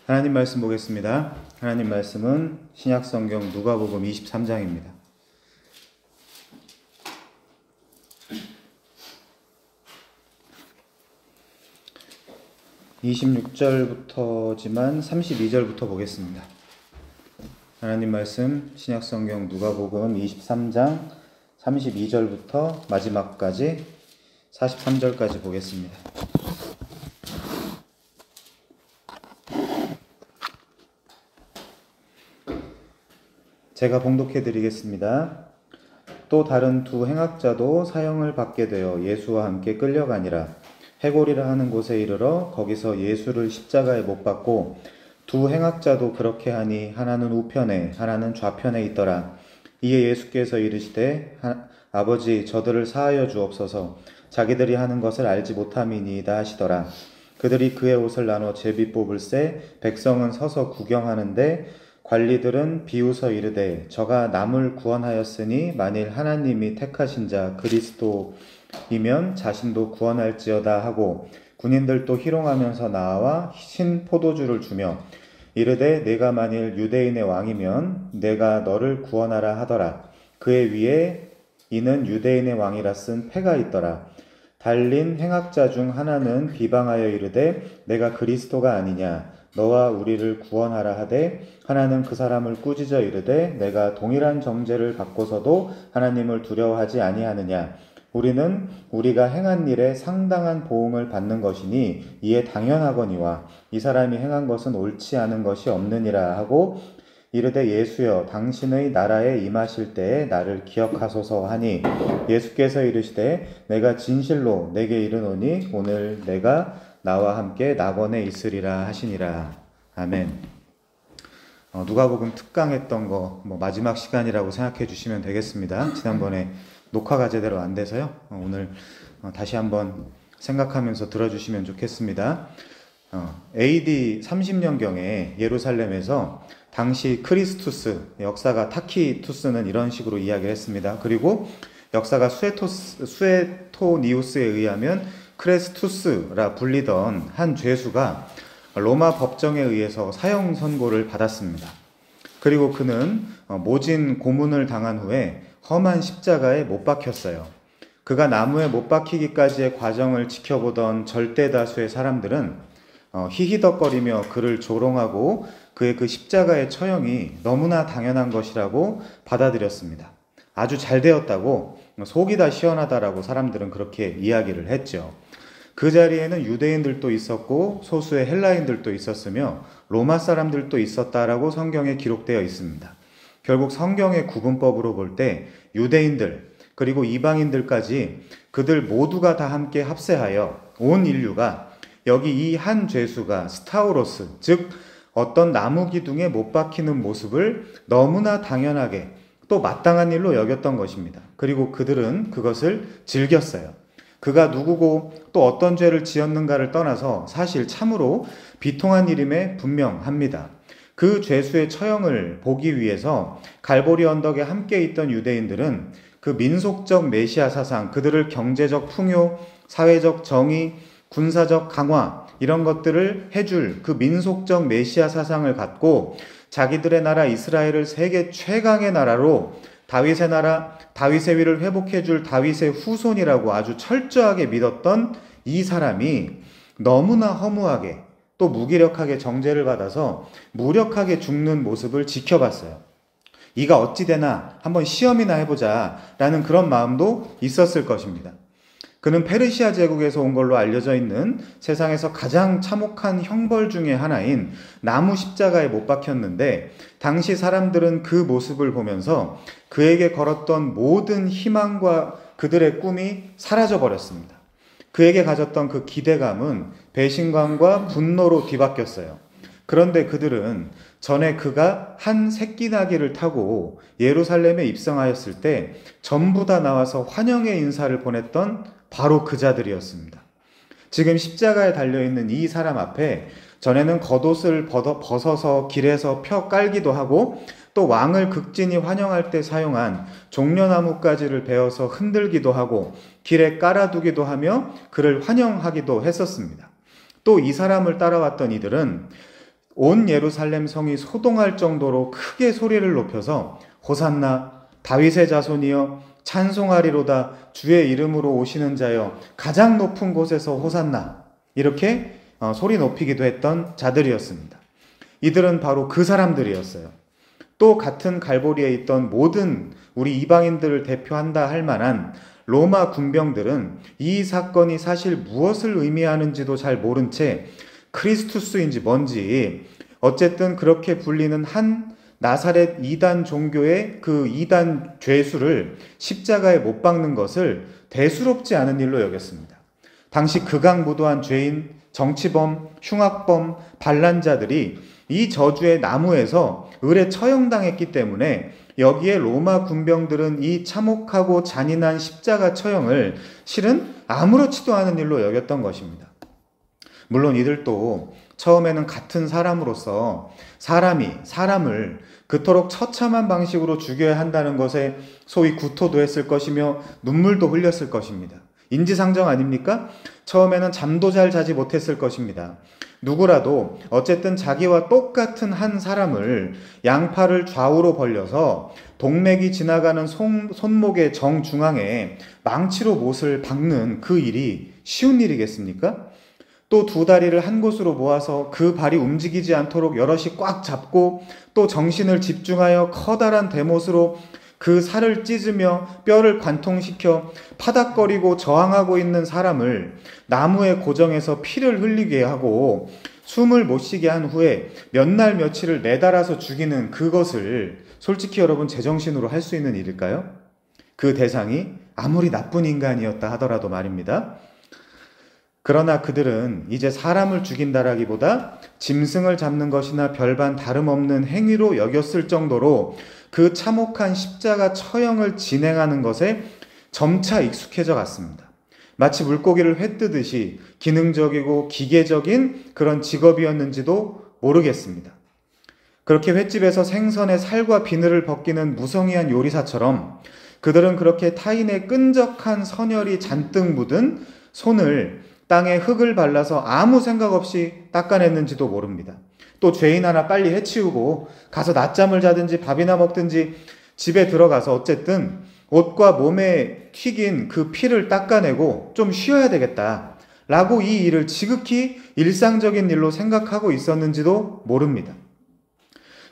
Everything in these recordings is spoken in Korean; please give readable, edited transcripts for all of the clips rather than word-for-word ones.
하나님 말씀 보겠습니다. 하나님 말씀은 신약성경 누가복음 23장입니다. 26절부터지만 32절부터 보겠습니다. 하나님 말씀 신약성경 누가복음 23장 32절부터 마지막까지 43절까지 보겠습니다. 제가 봉독해 드리겠습니다. 또 다른 두 행악자도 사형을 받게 되어 예수와 함께 끌려가니라. 해골이라 하는 곳에 이르러 거기서 예수를 십자가에 못 박고 두 행악자도 그렇게 하니 하나는 우편에 하나는 좌편에 있더라. 이에 예수께서 이르시되 아버지 저들을 사하여 주옵소서. 자기들이 하는 것을 알지 못함이니이다 하시더라. 그들이 그의 옷을 나눠 제비 뽑을새 백성은 서서 구경하는데 관리들은 비웃어 이르되 저가 남을 구원하였으니 만일 하나님이 택하신 자 그리스도이면 자신도 구원할지어다 하고 군인들도 희롱하면서 나와 신 포도주를 주며 이르되 내가 만일 유대인의 왕이면 내가 너를 구원하라 하더라. 그의 위에 이는 유대인의 왕이라 쓴 패가 있더라. 달린 행악자 중 하나는 비방하여 이르되 내가 그리스도가 아니냐 너와 우리를 구원하라 하되 하나는 그 사람을 꾸짖어 이르되 내가 동일한 정죄를 받고서도 하나님을 두려워하지 아니하느냐 우리는 우리가 행한 일에 상당한 보응을 받는 것이니 이에 당연하거니와 이 사람이 행한 것은 옳지 않은 것이 없느니라 하고 이르되 예수여 당신의 나라에 임하실 때에 나를 기억하소서 하니 예수께서 이르시되 내가 진실로 내게 이르노니 오늘 내가 나와 함께 낙원에 있으리라 하시니라. 아멘. 누가복음 특강했던 거 마지막 시간이라고 생각해 주시면 되겠습니다. 지난번에 녹화가 제대로 안 돼서요. 오늘 다시 한번 생각하면서 들어주시면 좋겠습니다. AD 30년경에 예루살렘에서 당시 크리스투스, 역사가 타키투스는 이런 식으로 이야기를 했습니다. 그리고 역사가 수에토니우스에 의하면 크레스투스라 불리던 한 죄수가 로마 법정에 의해서 사형 선고를 받았습니다. 그리고 그는 모진 고문을 당한 후에 험한 십자가에 못 박혔어요. 그가 나무에 못 박히기까지의 과정을 지켜보던 절대 다수의 사람들은 히히덕거리며 그를 조롱하고 그의 그 십자가의 처형이 너무나 당연한 것이라고 받아들였습니다. 아주 잘 되었다고, 속이 다 시원하다라고 사람들은 그렇게 이야기를 했죠. 그 자리에는 유대인들도 있었고 소수의 헬라인들도 있었으며 로마 사람들도 있었다라고 성경에 기록되어 있습니다. 결국 성경의 구분법으로 볼 때 유대인들 그리고 이방인들까지 그들 모두가 다 함께 합세하여 온 인류가 여기 이 한 죄수가 스타우로스, 즉 어떤 나무 기둥에 못 박히는 모습을 너무나 당연하게 또 마땅한 일로 여겼던 것입니다. 그리고 그들은 그것을 즐겼어요. 그가 누구고 또 어떤 죄를 지었는가를 떠나서 사실 참으로 비통한 일임에 분명합니다. 그 죄수의 처형을 보기 위해서 갈보리 언덕에 함께 있던 유대인들은 그 민속적 메시아 사상, 그들을 경제적 풍요, 사회적 정의, 군사적 강화 이런 것들을 해줄 그 민속적 메시아 사상을 갖고 자기들의 나라 이스라엘을 세계 최강의 나라로 다윗의 나라, 다윗의 위를 회복해줄 다윗의 후손이라고 아주 철저하게 믿었던 이 사람이 너무나 허무하게 또 무기력하게 정죄를 받아서 무력하게 죽는 모습을 지켜봤어요. 이가 어찌 되나 한번 시험이나 해보자 라는 그런 마음도 있었을 것입니다. 그는 페르시아 제국에서 온 걸로 알려져 있는 세상에서 가장 참혹한 형벌 중에 하나인 나무 십자가에 못 박혔는데 당시 사람들은 그 모습을 보면서 그에게 걸었던 모든 희망과 그들의 꿈이 사라져 버렸습니다. 그에게 가졌던 그 기대감은 배신감과 분노로 뒤바뀌었어요. 그런데 그들은 전에 그가 한 새끼 나귀를 타고 예루살렘에 입성하였을 때 전부 다 나와서 환영의 인사를 보냈던 바로 그 자들이었습니다. 지금 십자가에 달려있는 이 사람 앞에 전에는 겉옷을 벗어서 길에서 펴 깔기도 하고 또 왕을 극진히 환영할 때 사용한 종려나무 가지를 베어서 흔들기도 하고 길에 깔아두기도 하며 그를 환영하기도 했었습니다. 또 이 사람을 따라왔던 이들은 온 예루살렘 성이 소동할 정도로 크게 소리를 높여서 호산나 다윗의 자손이여 찬송하리로다 주의 이름으로 오시는 자여 가장 높은 곳에서 호산나 이렇게 소리 높이기도 했던 자들이었습니다. 이들은 바로 그 사람들이었어요. 또 같은 갈보리에 있던 모든 우리 이방인들을 대표한다 할 만한 로마 군병들은 이 사건이 사실 무엇을 의미하는지도 잘 모른 채 크리스투스인지 뭔지 어쨌든 그렇게 불리는 한 나사렛 이단 종교의 그 이단 죄수를 십자가에 못 박는 것을 대수롭지 않은 일로 여겼습니다. 당시 극악무도한 죄인, 정치범, 흉악범, 반란자들이 이 저주의 나무에서 을에 처형당했기 때문에 여기에 로마 군병들은 이 참혹하고 잔인한 십자가 처형을 실은 아무렇지도 않은 일로 여겼던 것입니다. 물론 이들도 처음에는 같은 사람으로서 사람이 사람을 그토록 처참한 방식으로 죽여야 한다는 것에 소위 구토도 했을 것이며 눈물도 흘렸을 것입니다. 인지상정 아닙니까? 처음에는 잠도 잘 자지 못했을 것입니다. 누구라도 어쨌든 자기와 똑같은 한 사람을 양팔을 좌우로 벌려서 동맥이 지나가는 손목의 정중앙에 망치로 못을 박는 그 일이 쉬운 일이겠습니까? 또 두 다리를 한 곳으로 모아서 그 발이 움직이지 않도록 여럿이 꽉 잡고 또 정신을 집중하여 커다란 대못으로 그 살을 찢으며 뼈를 관통시켜 파닥거리고 저항하고 있는 사람을 나무에 고정해서 피를 흘리게 하고 숨을 못 쉬게 한 후에 몇 날 며칠을 내달아서 죽이는 그것을 솔직히 여러분 제정신으로 할 수 있는 일일까요? 그 대상이 아무리 나쁜 인간이었다 하더라도 말입니다. 그러나 그들은 이제 사람을 죽인다라기보다 짐승을 잡는 것이나 별반 다름없는 행위로 여겼을 정도로 그 참혹한 십자가 처형을 진행하는 것에 점차 익숙해져 갔습니다. 마치 물고기를 회 뜨듯이 기능적이고 기계적인 그런 직업이었는지도 모르겠습니다. 그렇게 횟집에서 생선의 살과 비늘을 벗기는 무성의한 요리사처럼 그들은 그렇게 타인의 끈적한 선혈이 잔뜩 묻은 손을 땅에 흙을 발라서 아무 생각 없이 닦아냈는지도 모릅니다. 또 죄인 하나 빨리 해치우고 가서 낮잠을 자든지 밥이나 먹든지 집에 들어가서 어쨌든 옷과 몸에 튀긴 그 피를 닦아내고 좀 쉬어야 되겠다 라고 이 일을 지극히 일상적인 일로 생각하고 있었는지도 모릅니다.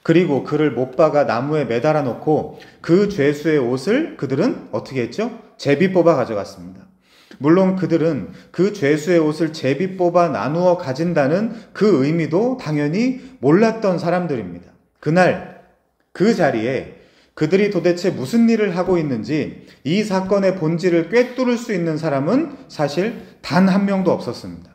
그리고 그를 못 박아 나무에 매달아 놓고 그 죄수의 옷을 그들은 어떻게 했죠? 제비 뽑아 가져갔습니다. 물론 그들은 그 죄수의 옷을 제비 뽑아 나누어 가진다는 그 의미도 당연히 몰랐던 사람들입니다. 그날 그 자리에 그들이 도대체 무슨 일을 하고 있는지 이 사건의 본질을 꿰뚫을 수 있는 사람은 사실 단 한 명도 없었습니다.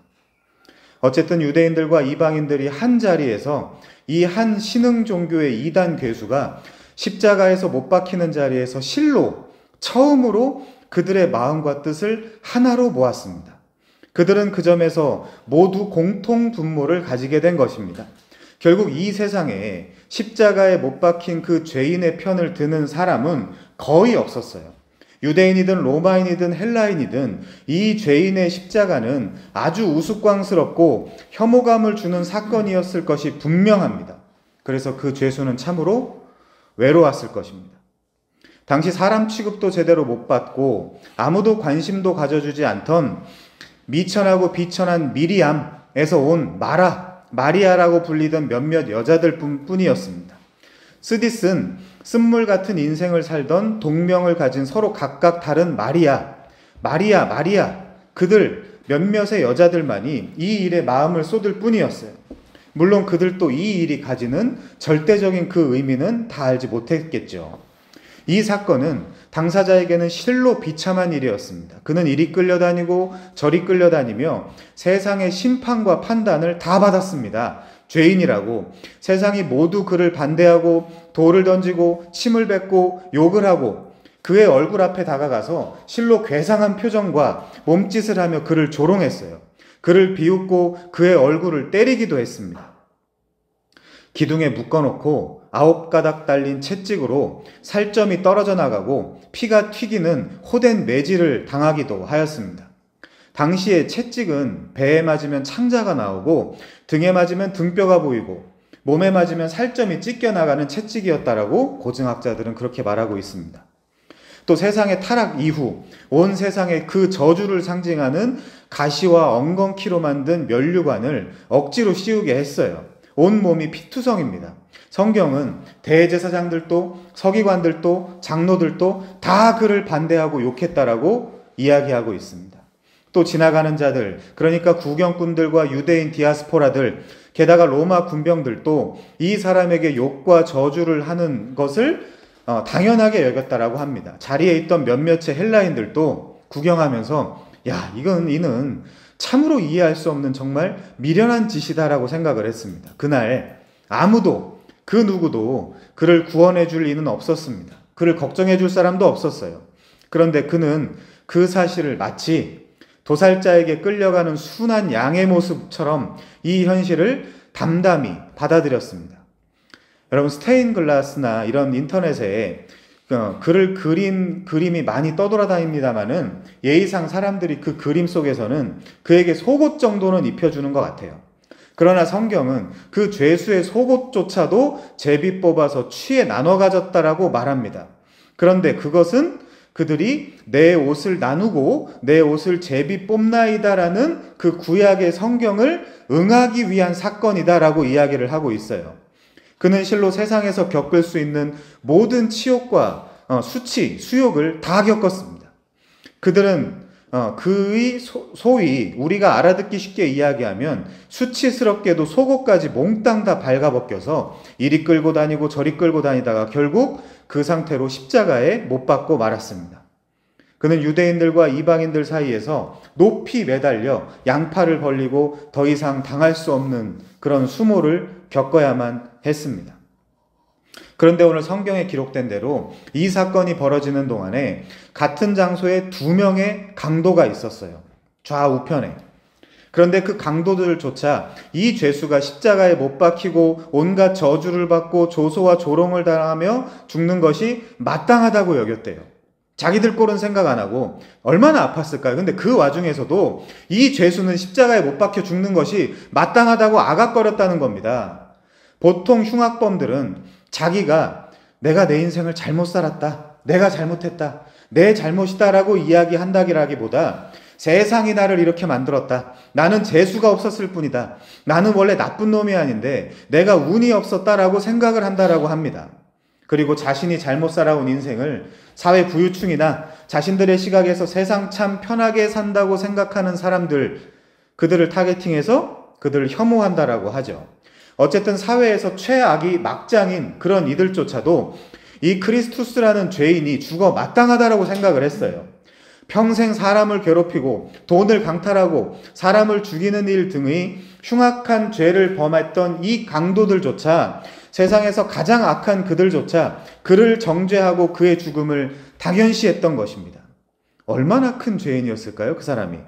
어쨌든 유대인들과 이방인들이 한 자리에서 이 한 신흥 종교의 이단 괴수가 십자가에서 못 박히는 자리에서 실로 처음으로 그들의 마음과 뜻을 하나로 모았습니다. 그들은 그 점에서 모두 공통 분모를 가지게 된 것입니다. 결국 이 세상에 십자가에 못 박힌 그 죄인의 편을 드는 사람은 거의 없었어요. 유대인이든 로마인이든 헬라인이든 이 죄인의 십자가는 아주 우스꽝스럽고 혐오감을 주는 사건이었을 것이 분명합니다. 그래서 그 죄수는 참으로 외로웠을 것입니다. 당시 사람 취급도 제대로 못 받고 아무도 관심도 가져주지 않던 미천하고 비천한 미리암에서 온 마리아라고 불리던 몇몇 여자들 뿐이었습니다. 스디스는 쓴물 같은 인생을 살던 동명을 가진 서로 각각 다른 마리아 그들 몇몇의 여자들만이 이 일에 마음을 쏟을 뿐이었어요. 물론 그들도 이 일이 가지는 절대적인 그 의미는 다 알지 못했겠죠. 이 사건은 당사자에게는 실로 비참한 일이었습니다. 그는 이리 끌려다니고 저리 끌려다니며 세상의 심판과 판단을 다 받았습니다. 죄인이라고 세상이 모두 그를 반대하고 돌을 던지고 침을 뱉고 욕을 하고 그의 얼굴 앞에 다가가서 실로 괴상한 표정과 몸짓을 하며 그를 조롱했어요. 그를 비웃고 그의 얼굴을 때리기도 했습니다. 기둥에 묶어놓고 9가닥 달린 채찍으로 살점이 떨어져 나가고 피가 튀기는 호된 매질을 당하기도 하였습니다. 당시에 채찍은 배에 맞으면 창자가 나오고 등에 맞으면 등뼈가 보이고 몸에 맞으면 살점이 찢겨나가는 채찍이었다라고 고증학자들은 그렇게 말하고 있습니다. 또 세상의 타락 이후 온 세상에 그 저주를 상징하는 가시와 엉겅퀴로 만든 면류관을 억지로 씌우게 했어요. 온 몸이 피투성입니다. 성경은 대제사장들도 서기관들도 장로들도 다 그를 반대하고 욕했다라고 이야기하고 있습니다. 또 지나가는 자들, 그러니까 구경꾼들과 유대인 디아스포라들, 게다가 로마 군병들도 이 사람에게 욕과 저주를 하는 것을 당연하게 여겼다라고 합니다. 자리에 있던 몇몇의 헬라인들도 구경하면서 야, 이는 참으로 이해할 수 없는 정말 미련한 짓이다라고 생각을 했습니다. 그날 아무도 그 누구도 그를 구원해 줄 이는 없었습니다. 그를 걱정해 줄 사람도 없었어요. 그런데 그는 그 사실을 마치 도살자에게 끌려가는 순한 양의 모습처럼 이 현실을 담담히 받아들였습니다. 여러분, 스테인글라스나 이런 인터넷에 그를 그린 그림이 많이 떠돌아다닙니다만은 예의상 사람들이 그 그림 속에서는 그에게 속옷 정도는 입혀주는 것 같아요. 그러나 성경은 그 죄수의 속옷조차도 제비 뽑아서 취해 나눠 가졌다라고 말합니다. 그런데 그것은 그들이 내 옷을 나누고 내 옷을 제비 뽑나이다라는 그 구약의 성경을 응하기 위한 사건이다라고 이야기를 하고 있어요. 그는 실로 세상에서 겪을 수 있는 모든 치욕과 수치, 수욕을 다 겪었습니다. 그들은 그의 소위 우리가 알아듣기 쉽게 이야기하면 수치스럽게도 속옷까지 몽땅 다 발가벗겨서 이리 끌고 다니고 저리 끌고 다니다가 결국 그 상태로 십자가에 못 박고 말았습니다. 그는 유대인들과 이방인들 사이에서 높이 매달려 양팔을 벌리고 더 이상 당할 수 없는 그런 수모를 겪어야만 했습니다. 그런데 오늘 성경에 기록된 대로 이 사건이 벌어지는 동안에 같은 장소에 2명의 강도가 있었어요. 좌우편에. 그런데 그 강도들조차 이 죄수가 십자가에 못 박히고 온갖 저주를 받고 조소와 조롱을 당하며 죽는 것이 마땅하다고 여겼대요. 자기들 꼴은 생각 안 하고 얼마나 아팠을까요? 근데 그 와중에서도 이 죄수는 십자가에 못 박혀 죽는 것이 마땅하다고 아각거렸다는 겁니다. 보통 흉악범들은 자기가 내가 내 인생을 잘못 살았다, 내가 잘못했다, 내 잘못이다라고 이야기한다기보다 세상이 나를 이렇게 만들었다, 나는 재수가 없었을 뿐이다, 나는 원래 나쁜 놈이 아닌데 내가 운이 없었다라고 생각을 한다라고 합니다. 그리고 자신이 잘못 살아온 인생을 사회 부유층이나 자신들의 시각에서 세상 참 편하게 산다고 생각하는 사람들, 그들을 타겟팅해서 그들을 혐오한다라고 하죠. 어쨌든 사회에서 최악이 막장인 그런 이들조차도 이 크리스투스라는 죄인이 죽어 마땅하다라고 생각을 했어요. 평생 사람을 괴롭히고 돈을 강탈하고 사람을 죽이는 일 등의 흉악한 죄를 범했던 이 강도들조차, 세상에서 가장 악한 그들조차 그를 정죄하고 그의 죽음을 당연시했던 것입니다. 얼마나 큰 죄인이었을까요, 그 사람이?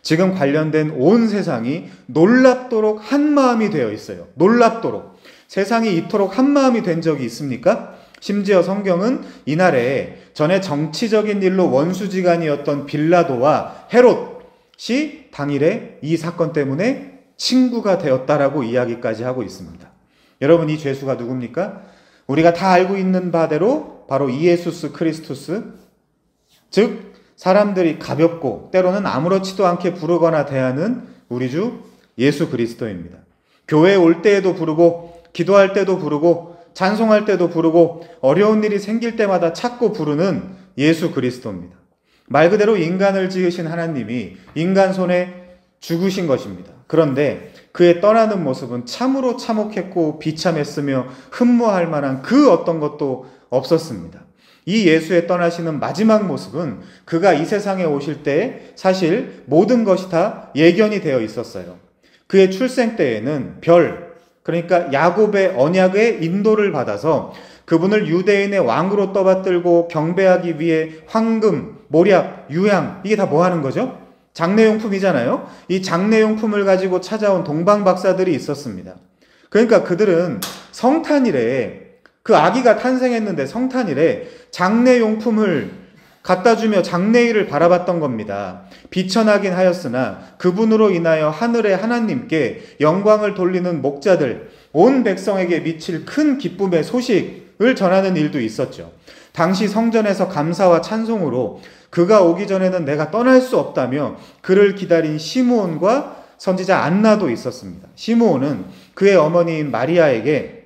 지금 관련된 온 세상이 놀랍도록 한마음이 되어 있어요. 놀랍도록. 세상이 이토록 한마음이 된 적이 있습니까? 심지어 성경은 이날에 전에 정치적인 일로 원수지간이었던 빌라도와 헤롯이 당일에 이 사건 때문에 친구가 되었다라고 이야기까지 하고 있습니다. 여러분, 이 죄수가 누굽니까? 우리가 다 알고 있는 바대로 바로 이에수스 크리스투스, 즉 사람들이 가볍고 때로는 아무렇지도 않게 부르거나 대하는 우리 주 예수 그리스도입니다. 교회에 올 때에도 부르고 기도할 때도 부르고 찬송할 때도 부르고 어려운 일이 생길 때마다 찾고 부르는 예수 그리스도입니다. 말 그대로 인간을 지으신 하나님이 인간 손에 죽으신 것입니다. 그런데 그의 떠나는 모습은 참으로 참혹했고 비참했으며 흠모할 만한 그 어떤 것도 없었습니다. 이 예수의 떠나시는 마지막 모습은 그가 이 세상에 오실 때 사실 모든 것이 다 예견이 되어 있었어요. 그의 출생 때에는 그러니까 야곱의 언약의 인도를 받아서 그분을 유대인의 왕으로 떠받들고 경배하기 위해 황금, 모략, 유향, 이게 다 뭐 하는 거죠? 장례용품이잖아요. 이 장례용품을 가지고 찾아온 동방박사들이 있었습니다. 그러니까 그들은 성탄일에, 그 아기가 탄생했는데 성탄일에 장례용품을 갖다 주며 장래일을 바라봤던 겁니다. 비천하긴 하였으나 그분으로 인하여 하늘의 하나님께 영광을 돌리는 목자들, 온 백성에게 미칠 큰 기쁨의 소식을 전하는 일도 있었죠. 당시 성전에서 감사와 찬송으로 그가 오기 전에는 내가 떠날 수 없다며 그를 기다린 시므온과 선지자 안나도 있었습니다. 시므온은 그의 어머니인 마리아에게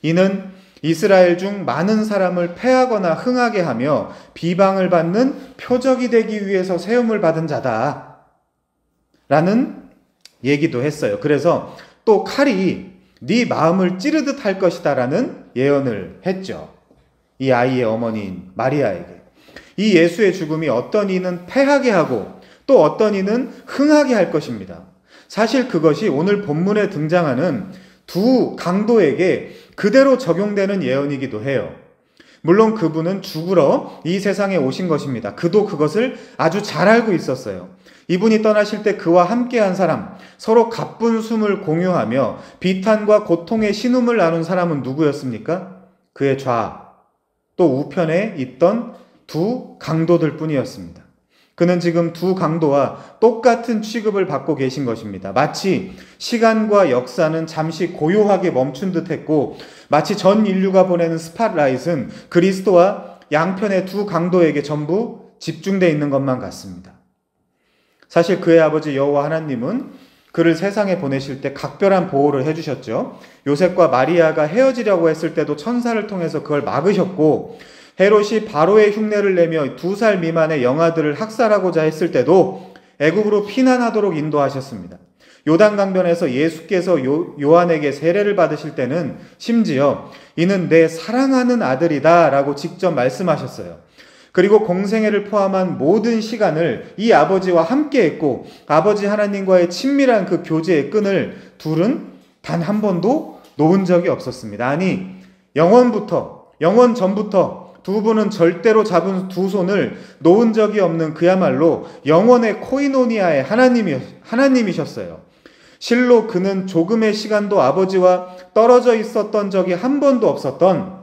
이는 이스라엘 중 많은 사람을 패하거나 흥하게 하며 비방을 받는 표적이 되기 위해서 세움을 받은 자다 라는 얘기도 했어요. 그래서 또 칼이 네 마음을 찌르듯 할 것이다 라는 예언을 했죠. 이 아이의 어머니인 마리아에게. 이 예수의 죽음이 어떤 이는 패하게 하고 또 어떤 이는 흥하게 할 것입니다. 사실 그것이 오늘 본문에 등장하는 두 강도에게 그대로 적용되는 예언이기도 해요. 물론 그분은 죽으러 이 세상에 오신 것입니다. 그도 그것을 아주 잘 알고 있었어요. 이분이 떠나실 때 그와 함께한 사람, 서로 가쁜 숨을 공유하며 비탄과 고통의 신음을 나눈 사람은 누구였습니까? 그의 좌, 또 우편에 있던 두 강도들 뿐이었습니다. 그는 지금 두 강도와 똑같은 취급을 받고 계신 것입니다. 마치 시간과 역사는 잠시 고요하게 멈춘 듯 했고, 마치 전 인류가 보내는 스팟라이트는 그리스도와 양편의 두 강도에게 전부 집중되어 있는 것만 같습니다. 사실 그의 아버지 여호와 하나님은 그를 세상에 보내실 때 각별한 보호를 해주셨죠. 요셉과 마리아가 헤어지려고 했을 때도 천사를 통해서 그걸 막으셨고, 헤롯이 바로의 흉내를 내며 2살 미만의 영아들을 학살하고자 했을 때도 애굽으로 피난하도록 인도하셨습니다. 요단강변에서 예수께서 요한에게 세례를 받으실 때는 심지어 이는 내 사랑하는 아들이다 라고 직접 말씀하셨어요. 그리고 공생애를 포함한 모든 시간을 이 아버지와 함께 했고, 아버지 하나님과의 친밀한 그 교제의 끈을 둘은 단 한 번도 놓은 적이 없었습니다. 아니, 영원 전부터 두 분은 절대로 잡은 두 손을 놓은 적이 없는 그야말로 영원의 코이노니아의 하나님이셨어요. 실로 그는 조금의 시간도 아버지와 떨어져 있었던 적이 한 번도 없었던,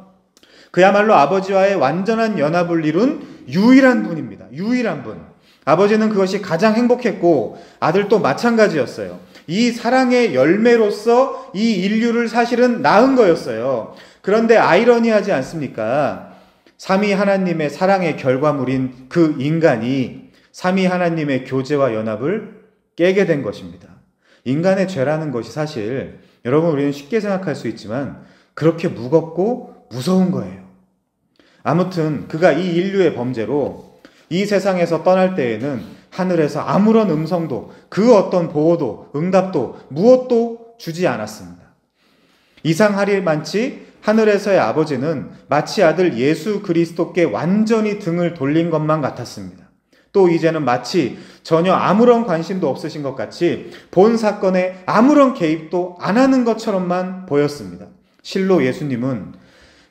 그야말로 아버지와의 완전한 연합을 이룬 유일한 분입니다. 유일한 분. 아버지는 그것이 가장 행복했고 아들도 마찬가지였어요. 이 사랑의 열매로서 이 인류를 사실은 낳은 거였어요. 그런데 아이러니하지 않습니까? 삼위 하나님의 사랑의 결과물인 그 인간이 삼위 하나님의 교제와 연합을 깨게 된 것입니다. 인간의 죄라는 것이 사실 여러분 우리는 쉽게 생각할 수 있지만 그렇게 무겁고 무서운 거예요. 아무튼 그가 이 인류의 범죄로 이 세상에서 떠날 때에는 하늘에서 아무런 음성도 그 어떤 보호도 응답도 무엇도 주지 않았습니다. 이상하리만치 하늘에서의 아버지는 마치 아들 예수 그리스도께 완전히 등을 돌린 것만 같았습니다. 또 이제는 마치 전혀 아무런 관심도 없으신 것 같이 본 사건에 아무런 개입도 안 하는 것처럼만 보였습니다. 실로 예수님은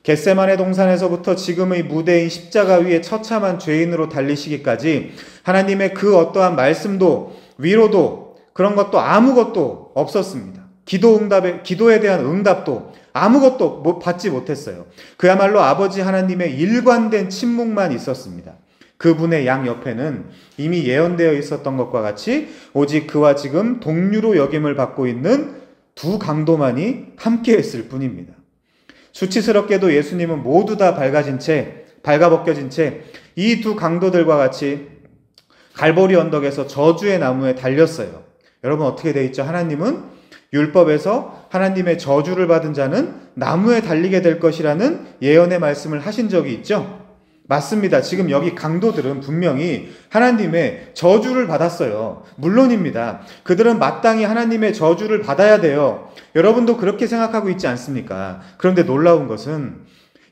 겟세마네 동산에서부터 지금의 무대인 십자가 위에 처참한 죄인으로 달리시기까지 하나님의 그 어떠한 말씀도 위로도 그런 것도 아무것도 없었습니다. 기도에 대한 응답도 아무것도 받지 못했어요. 그야말로 아버지 하나님의 일관된 침묵만 있었습니다. 그분의 양 옆에는 이미 예언되어 있었던 것과 같이 오직 그와 지금 동류로 여김을 받고 있는 두 강도만이 함께했을 뿐입니다. 수치스럽게도 예수님은 모두 다 발가벗겨진 채 이 두 강도들과 같이 갈보리 언덕에서 저주의 나무에 달렸어요. 여러분 어떻게 되어 있죠? 하나님은 율법에서 하나님의 저주를 받은 자는 나무에 달리게 될 것이라는 예언의 말씀을 하신 적이 있죠? 맞습니다. 지금 여기 강도들은 분명히 하나님의 저주를 받았어요. 물론입니다. 그들은 마땅히 하나님의 저주를 받아야 돼요. 여러분도 그렇게 생각하고 있지 않습니까? 그런데 놀라운 것은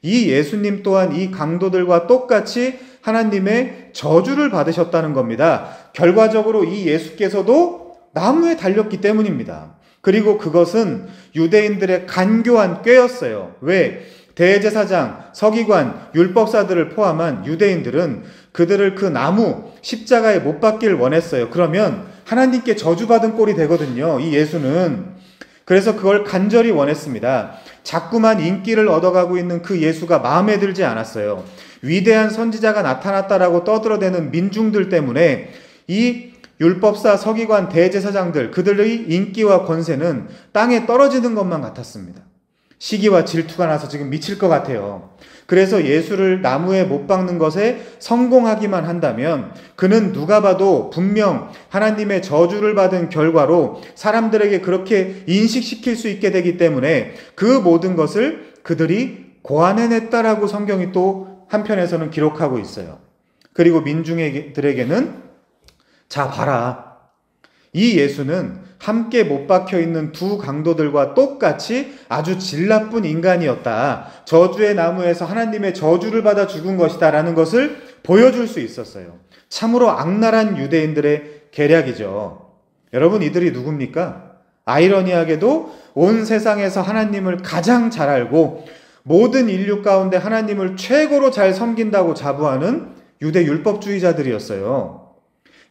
이 예수님 또한 이 강도들과 똑같이 하나님의 저주를 받으셨다는 겁니다. 결과적으로 이 예수께서도 나무에 달렸기 때문입니다. 그리고 그것은 유대인들의 간교한 꾀였어요. 왜? 대제사장, 서기관, 율법사들을 포함한 유대인들은 그들을 그 나무, 십자가에 못 박기를 원했어요. 그러면 하나님께 저주받은 꼴이 되거든요. 이 예수는. 그래서 그걸 간절히 원했습니다. 자꾸만 인기를 얻어가고 있는 그 예수가 마음에 들지 않았어요. 위대한 선지자가 나타났다라고 떠들어대는 민중들 때문에 이 율법사, 서기관, 대제사장들, 그들의 인기와 권세는 땅에 떨어지는 것만 같았습니다. 시기와 질투가 나서 지금 미칠 것 같아요. 그래서 예수를 나무에 못 박는 것에 성공하기만 한다면 그는 누가 봐도 분명 하나님의 저주를 받은 결과로 사람들에게 그렇게 인식시킬 수 있게 되기 때문에 그 모든 것을 그들이 고안해냈다라고 성경이 또 한편에서는 기록하고 있어요. 그리고 민중들에게는 자 봐라, 이 예수는 함께 못 박혀 있는 두 강도들과 똑같이 아주 질 나쁜 인간이었다. 저주의 나무에서 하나님의 저주를 받아 죽은 것이다 라는 것을 보여줄 수 있었어요. 참으로 악랄한 유대인들의 계략이죠. 여러분, 이들이 누굽니까? 아이러니하게도 온 세상에서 하나님을 가장 잘 알고 모든 인류 가운데 하나님을 최고로 잘 섬긴다고 자부하는 유대 율법주의자들이었어요.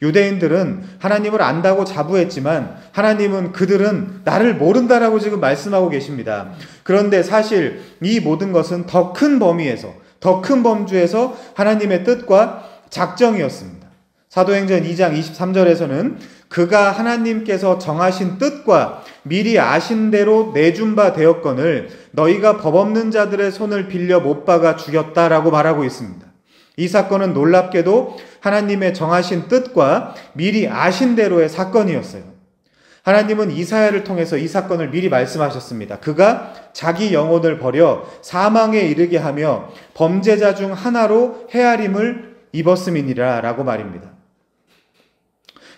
유대인들은 하나님을 안다고 자부했지만 하나님은 그들은 나를 모른다라고 지금 말씀하고 계십니다. 그런데 사실 이 모든 것은 더 큰 범위에서, 더 큰 범주에서 하나님의 뜻과 작정이었습니다. 사도행전 2장 23절에서는 그가 하나님께서 정하신 뜻과 미리 아신 대로 내준 바 되었거늘 너희가 법 없는 자들의 손을 빌려 못 박아 죽였다라고 말하고 있습니다. 이 사건은 놀랍게도 하나님의 정하신 뜻과 미리 아신 대로의 사건이었어요. 하나님은 이사야를 통해서 이 사건을 미리 말씀하셨습니다. 그가 자기 영혼을 버려 사망에 이르게 하며 범죄자 중 하나로 헤아림을 입었음이니라 라고 말입니다.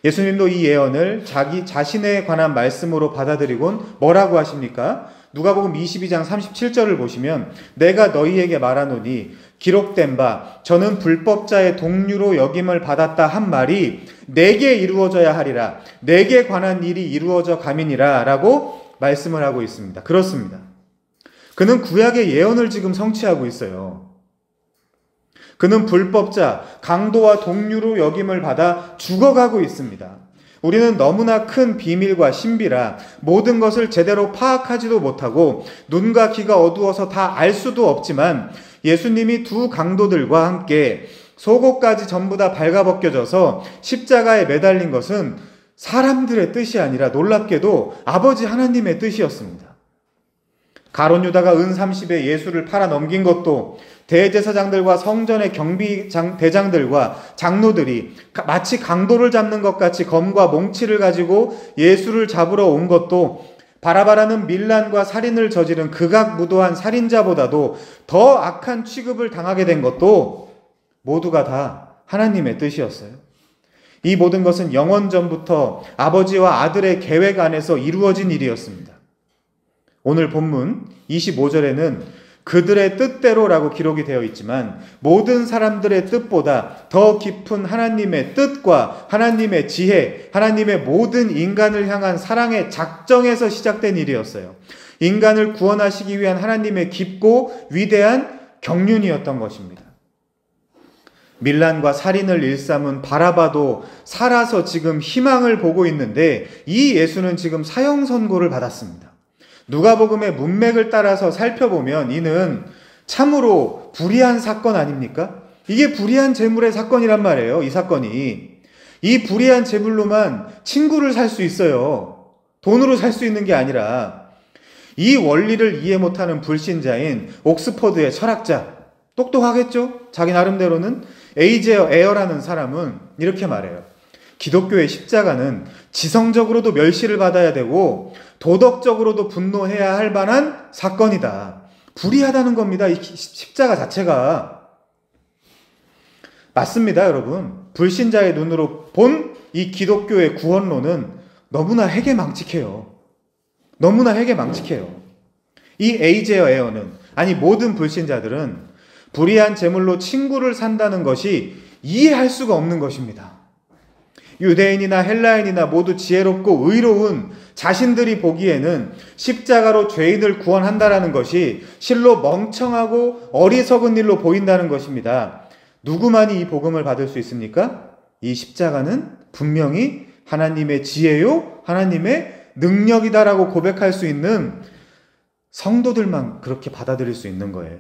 예수님도 이 예언을 자기 자신에 관한 말씀으로 받아들이곤 뭐라고 하십니까? 누가복음 22장 37절을 보시면 내가 너희에게 말하노니 기록된 바 저는 불법자의 동류로 여김을 받았다 한 말이 내게 이루어져야 하리라. 내게 관한 일이 이루어져 가민이라 라고 말씀을 하고 있습니다. 그렇습니다. 그는 구약의 예언을 지금 성취하고 있어요. 그는 불법자, 강도와 동류로 여김을 받아 죽어가고 있습니다. 우리는 너무나 큰 비밀과 신비라 모든 것을 제대로 파악하지도 못하고 눈과 귀가 어두워서 다 알 수도 없지만 예수님이 두 강도들과 함께 속옷까지 전부 다 발가벗겨져서 십자가에 매달린 것은 사람들의 뜻이 아니라 놀랍게도 아버지 하나님의 뜻이었습니다. 가룟 유다가 은 30에 예수를 팔아 넘긴 것도 대제사장들과 성전의 경비 대장들과 장로들이 마치 강도를 잡는 것 같이 검과 몽치를 가지고 예수를 잡으러 온 것도 바라바라는 밀란과 살인을 저지른 극악무도한 살인자보다도 더 악한 취급을 당하게 된 것도 모두가 다 하나님의 뜻이었어요. 이 모든 것은 영원 전부터 아버지와 아들의 계획 안에서 이루어진 일이었습니다. 오늘 본문 25절에는 그들의 뜻대로라고 기록이 되어 있지만 모든 사람들의 뜻보다 더 깊은 하나님의 뜻과 하나님의 지혜, 하나님의 모든 인간을 향한 사랑의 작정에서 시작된 일이었어요. 인간을 구원하시기 위한 하나님의 깊고 위대한 경륜이었던 것입니다. 밀란과 살인을 일삼은 바라바도 살아서 지금 희망을 보고 있는데 이 예수는 지금 사형 선고를 받았습니다. 누가복음의 문맥을 따라서 살펴보면 이는 참으로 불의한 사건 아닙니까? 이게 불의한 재물의 사건이란 말이에요. 이 사건이. 이 불의한 재물로만 친구를 살 수 있어요. 돈으로 살 수 있는 게 아니라 이 원리를 이해 못하는 불신자인 옥스퍼드의 철학자, 똑똑하겠죠? 자기 나름대로는 에이제 에어라는 사람은 이렇게 말해요. 기독교의 십자가는 지성적으로도 멸시를 받아야 되고 도덕적으로도 분노해야 할 만한 사건이다. 불의하다는 겁니다. 이 십자가 자체가. 맞습니다, 여러분. 불신자의 눈으로 본 이 기독교의 구원론은 너무나 해괴망측해요. 너무나 해괴망측해요. 이 에이제어 에어는, 아니 모든 불신자들은 불의한 재물로 친구를 산다는 것이 이해할 수가 없는 것입니다. 유대인이나 헬라인이나 모두 지혜롭고 의로운 자신들이 보기에는 십자가로 죄인을 구원한다라는 것이 실로 멍청하고 어리석은 일로 보인다는 것입니다. 누구만이 이 복음을 받을 수 있습니까? 이 십자가는 분명히 하나님의 지혜요, 하나님의 능력이다라고 고백할 수 있는 성도들만 그렇게 받아들일 수 있는 거예요.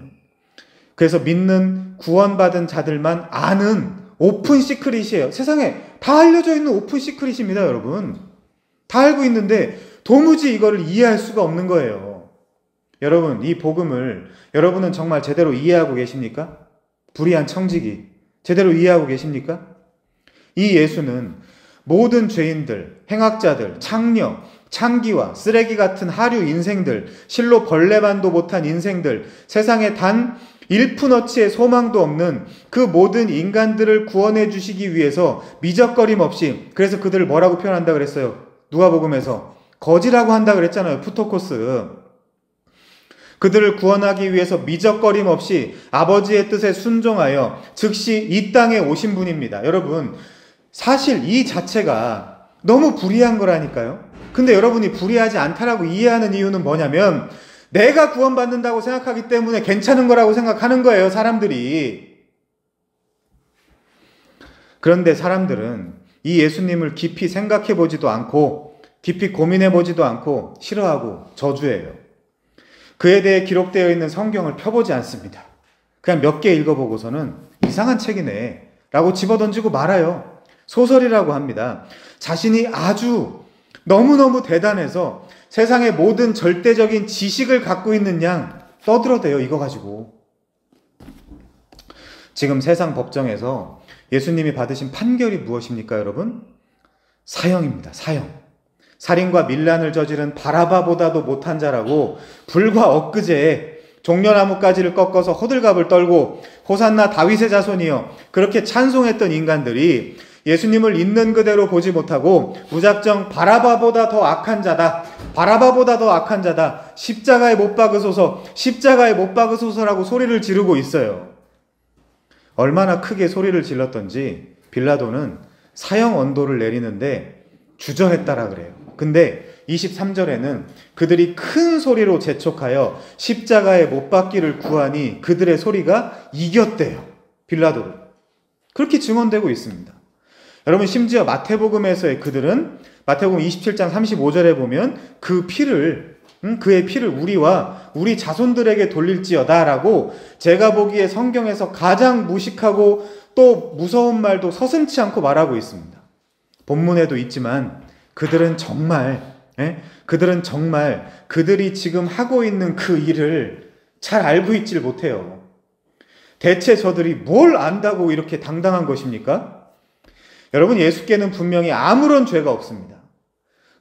그래서 믿는 구원받은 자들만 아는 오픈 시크릿이에요. 세상에 다 알려져 있는 오픈 시크릿입니다, 여러분. 다 알고 있는데 도무지 이거를 이해할 수가 없는 거예요. 여러분, 이 복음을 여러분은 정말 제대로 이해하고 계십니까? 불의한 청지기 제대로 이해하고 계십니까? 이 예수는 모든 죄인들, 행악자들, 창녀, 창기와 쓰레기 같은 하류 인생들, 실로 벌레만도 못한 인생들, 세상에 단 1푼어치의 소망도 없는 그 모든 인간들을 구원해 주시기 위해서 미적거림 없이, 그래서 그들을 뭐라고 표현한다 그랬어요? 누가복음에서 거지라고 한다 그랬잖아요. 푸토코스. 그들을 구원하기 위해서 미적거림 없이 아버지의 뜻에 순종하여 즉시 이 땅에 오신 분입니다. 여러분, 사실 이 자체가 너무 불의한 거라니까요. 근데 여러분이 불의하지 않다라고 이해하는 이유는 뭐냐면 내가 구원받는다고 생각하기 때문에 괜찮은 거라고 생각하는 거예요, 사람들이. 그런데 사람들은 이 예수님을 깊이 생각해 보지도 않고 깊이 고민해 보지도 않고 싫어하고 저주해요. 그에 대해 기록되어 있는 성경을 펴보지 않습니다. 그냥 몇 개 읽어보고서는 이상한 책이네 라고 집어던지고 말아요. 소설이라고 합니다. 자신이 아주 너무너무 대단해서 세상의 모든 절대적인 지식을 갖고 있는 양 떠들어대요, 이거 가지고. 지금 세상 법정에서 예수님이 받으신 판결이 무엇입니까, 여러분? 사형입니다, 사형. 살인과 밀란을 저지른 바라바보다도 못한 자라고 불과 엊그제 종려나무가지를 꺾어서 호들갑을 떨고 호산나 다윗의 자손이여 그렇게 찬송했던 인간들이 예수님을 있는 그대로 보지 못하고 무작정 바라바보다 더 악한 자다, 바라바보다 더 악한 자다, 십자가에 못 박으소서, 십자가에 못 박으소서라고 소리를 지르고 있어요. 얼마나 크게 소리를 질렀던지 빌라도는 사형 언도를 내리는데 주저했다라 그래요. 근데 23절에는 그들이 큰 소리로 재촉하여 십자가에 못 박기를 구하니 그들의 소리가 이겼대요, 빌라도를. 그렇게 증언되고 있습니다. 여러분, 심지어 마태복음에서의 그들은 마태복음 27장 35절에 보면 그 피를, 그의 피를 우리와 우리 자손들에게 돌릴지어다 라고 제가 보기에 성경에서 가장 무식하고 또 무서운 말도 서슴지 않고 말하고 있습니다. 본문에도 있지만 그들은 정말 그들이 지금 하고 있는 그 일을 잘 알고 있지를 못해요. 대체 저들이 뭘 안다고 이렇게 당당한 것입니까? 여러분, 예수께는 분명히 아무런 죄가 없습니다.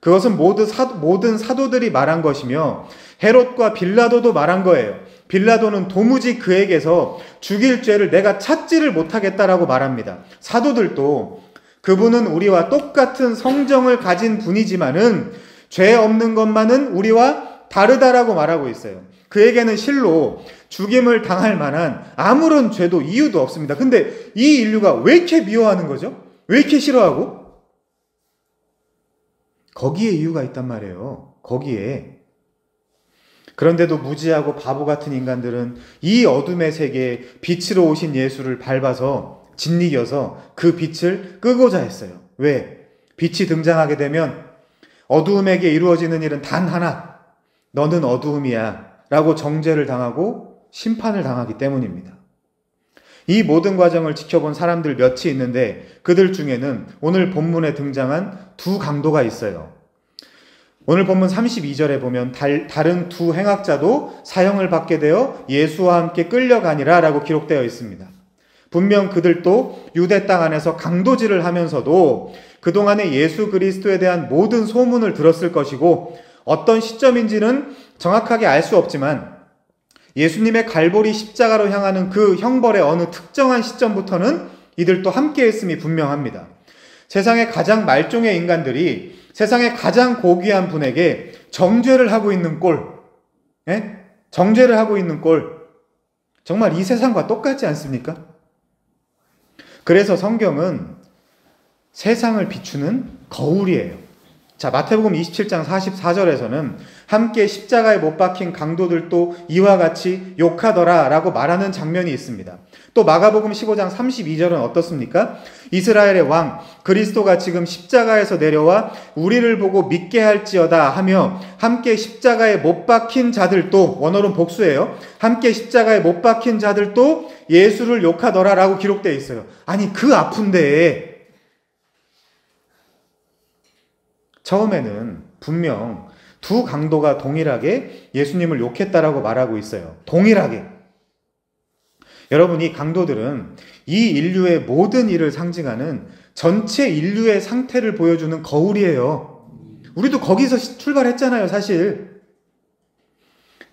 그것은 모든 사도들이 말한 것이며 헤롯과 빌라도도 말한 거예요. 빌라도는 도무지 그에게서 죽일 죄를 내가 찾지를 못하겠다라고 말합니다. 사도들도 그분은 우리와 똑같은 성정을 가진 분이지만은 죄 없는 것만은 우리와 다르다라고 말하고 있어요. 그에게는 실로 죽임을 당할 만한 아무런 죄도 이유도 없습니다. 근데 이 인류가 왜 이렇게 미워하는 거죠? 왜 이렇게 싫어하고? 거기에 이유가 있단 말이에요. 거기에. 그런데도 무지하고 바보 같은 인간들은 이 어둠의 세계에 빛으로 오신 예수를 밟아서 짓이겨서 그 빛을 끄고자 했어요. 왜? 빛이 등장하게 되면 어두움에게 이루어지는 일은 단 하나, 너는 어두움이야 라고 정죄를 당하고 심판을 당하기 때문입니다. 이 모든 과정을 지켜본 사람들 몇이 있는데 그들 중에는 오늘 본문에 등장한 두 강도가 있어요. 오늘 본문 32절에 보면 다른 두 행악자도 사형을 받게 되어 예수와 함께 끌려가니라 라고 기록되어 있습니다. 분명 그들도 유대 땅 안에서 강도질을 하면서도 그동안에 예수 그리스도에 대한 모든 소문을 들었을 것이고 어떤 시점인지는 정확하게 알 수 없지만 예수님의 갈보리 십자가로 향하는 그 형벌의 어느 특정한 시점부터는 이들도 함께 했음이 분명합니다. 세상의 가장 말종의 인간들이 세상의 가장 고귀한 분에게 정죄를 하고 있는 꼴, 정죄를 하고 있는 꼴, 정말 이 세상과 똑같지 않습니까? 그래서 성경은 세상을 비추는 거울이에요. 자, 마태복음 27장 44절에서는 함께 십자가에 못 박힌 강도들도 이와 같이 욕하더라 라고 말하는 장면이 있습니다. 또 마가복음 15장 32절은 어떻습니까? 이스라엘의 왕 그리스도가 지금 십자가에서 내려와 우리를 보고 믿게 할지어다 하며 함께 십자가에 못 박힌 자들도, 원어로는 복수예요. 함께 십자가에 못 박힌 자들도 예수를 욕하더라 라고 기록되어 있어요. 아니, 그 아픈데 처음에는 분명 두 강도가 동일하게 예수님을 욕했다라고 말하고 있어요. 동일하게. 여러분, 이 강도들은 이 인류의 모든 일을 상징하는 전체 인류의 상태를 보여주는 거울이에요. 우리도 거기서 출발했잖아요, 사실.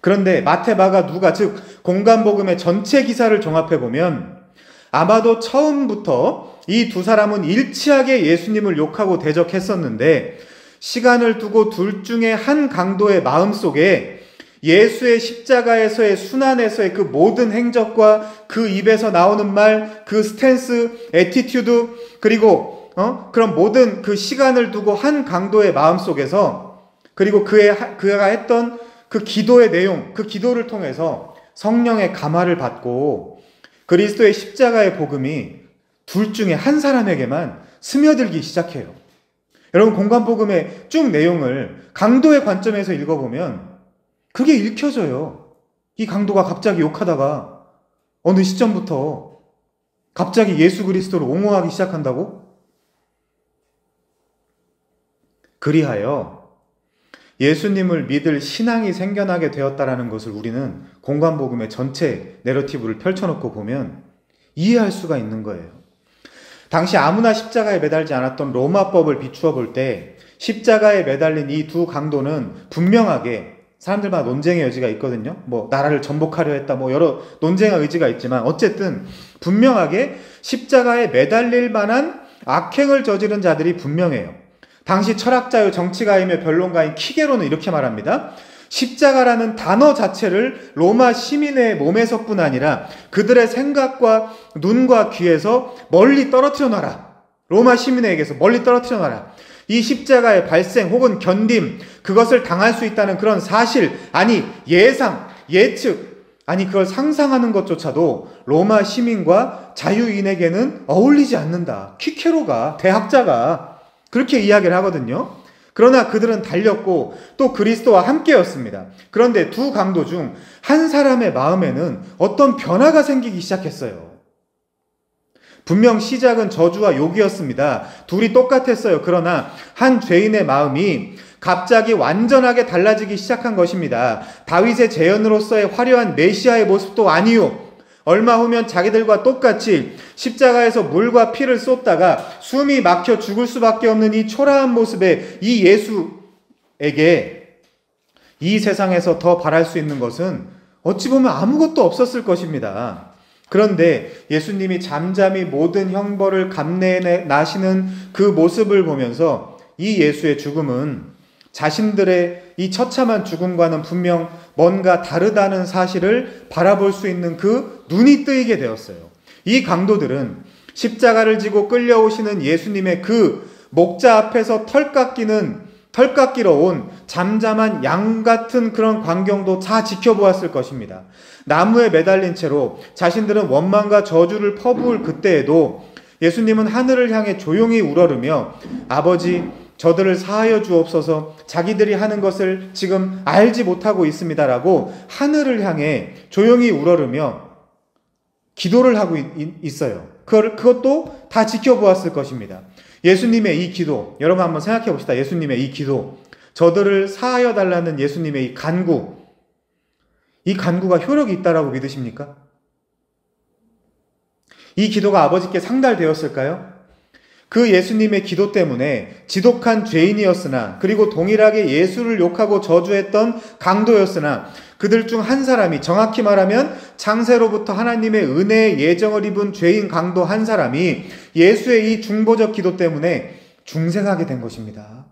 그런데 마태, 마가, 누가, 즉 공간복음의 전체 기사를 종합해보면 아마도 처음부터 이 두 사람은 일치하게 예수님을 욕하고 대적했었는데 시간을 두고 둘 중에 한 강도의 마음속에 예수의 십자가에서의 순환에서의 그 모든 행적과 그 입에서 나오는 말, 그 스탠스, 애티튜드, 그리고 그런 모든 그 시간을 두고 한 강도의 마음속에서, 그리고 그가 했던 그 기도의 내용, 그 기도를 통해서 성령의 감화를 받고 그리스도의 십자가의 복음이 둘 중에 한 사람에게만 스며들기 시작해요. 여러분, 공간복음의 쭉 내용을 강도의 관점에서 읽어보면 그게 읽혀져요. 이 강도가 갑자기 욕하다가 어느 시점부터 갑자기 예수 그리스도를 옹호하기 시작한다고? 그리하여 예수님을 믿을 신앙이 생겨나게 되었다라는 것을 우리는 공간복음의 전체 내러티브를 펼쳐놓고 보면 이해할 수가 있는 거예요. 당시 아무나 십자가에 매달지 않았던 로마법을 비추어 볼 때 십자가에 매달린 이 두 강도는 분명하게, 사람들마다 논쟁의 여지가 있거든요. 나라를 전복하려 했다, 여러 논쟁의 의지가 있지만 어쨌든 분명하게 십자가에 매달릴 만한 악행을 저지른 자들이 분명해요. 당시 철학자요 정치가이며 변론가인 키게로는 이렇게 말합니다. 십자가라는 단어 자체를 로마 시민의 몸에서뿐 아니라 그들의 생각과 눈과 귀에서 멀리 떨어뜨려 놔라. 로마 시민에게서 멀리 떨어뜨려 놔라. 이 십자가의 발생 혹은 견딤, 그것을 당할 수 있다는 그런 사실, 아니 예상, 예측, 아니 그걸 상상하는 것조차도 로마 시민과 자유인에게는 어울리지 않는다. 키케로가, 대학자가 그렇게 이야기를 하거든요. 그러나 그들은 달렸고 또 그리스도와 함께였습니다. 그런데 두 강도 중 한 사람의 마음에는 어떤 변화가 생기기 시작했어요. 분명 시작은 저주와 욕이었습니다. 둘이 똑같았어요. 그러나 한 죄인의 마음이 갑자기 완전하게 달라지기 시작한 것입니다. 다윗의 재현으로서의 화려한 메시아의 모습도 아니요. 얼마 후면 자기들과 똑같이 십자가에서 물과 피를 쏟다가 숨이 막혀 죽을 수밖에 없는 이 초라한 모습의 이 예수에게 이 세상에서 더 바랄 수 있는 것은 어찌 보면 아무것도 없었을 것입니다. 그런데 예수님이 잠잠히 모든 형벌을 감내나시는 그 모습을 보면서 이 예수의 죽음은 자신들의 이 처참한 죽음과는 분명 뭔가 다르다는 사실을 바라볼 수 있는 그 눈이 뜨이게 되었어요. 이 강도들은 십자가를 지고 끌려오시는 예수님의 그 목자 앞에서 털깎이러 온 잠잠한 양 같은 그런 광경도 다 지켜보았을 것입니다. 나무에 매달린 채로 자신들은 원망과 저주를 퍼부을 그때에도 예수님은 하늘을 향해 조용히 우러르며 아버지, 저들을 사하여 주옵소서, 자기들이 하는 것을 지금 알지 못하고 있습니다라고 하늘을 향해 조용히 우러르며 기도를 하고 있어요. 그것도 다 지켜보았을 것입니다. 예수님의 이 기도, 여러분 한번 생각해 봅시다. 예수님의 이 기도, 저들을 사하여 달라는 예수님의 이 간구, 이 간구가 효력이 있다라고 믿으십니까? 이 기도가 아버지께 상달되었을까요? 그 예수님의 기도 때문에 지독한 죄인이었으나, 그리고 동일하게 예수를 욕하고 저주했던 강도였으나 그들 중 한 사람이, 정확히 말하면 창세로부터 하나님의 은혜의 예정을 입은 죄인 강도 한 사람이 예수의 이 중보적 기도 때문에 중생하게 된 것입니다.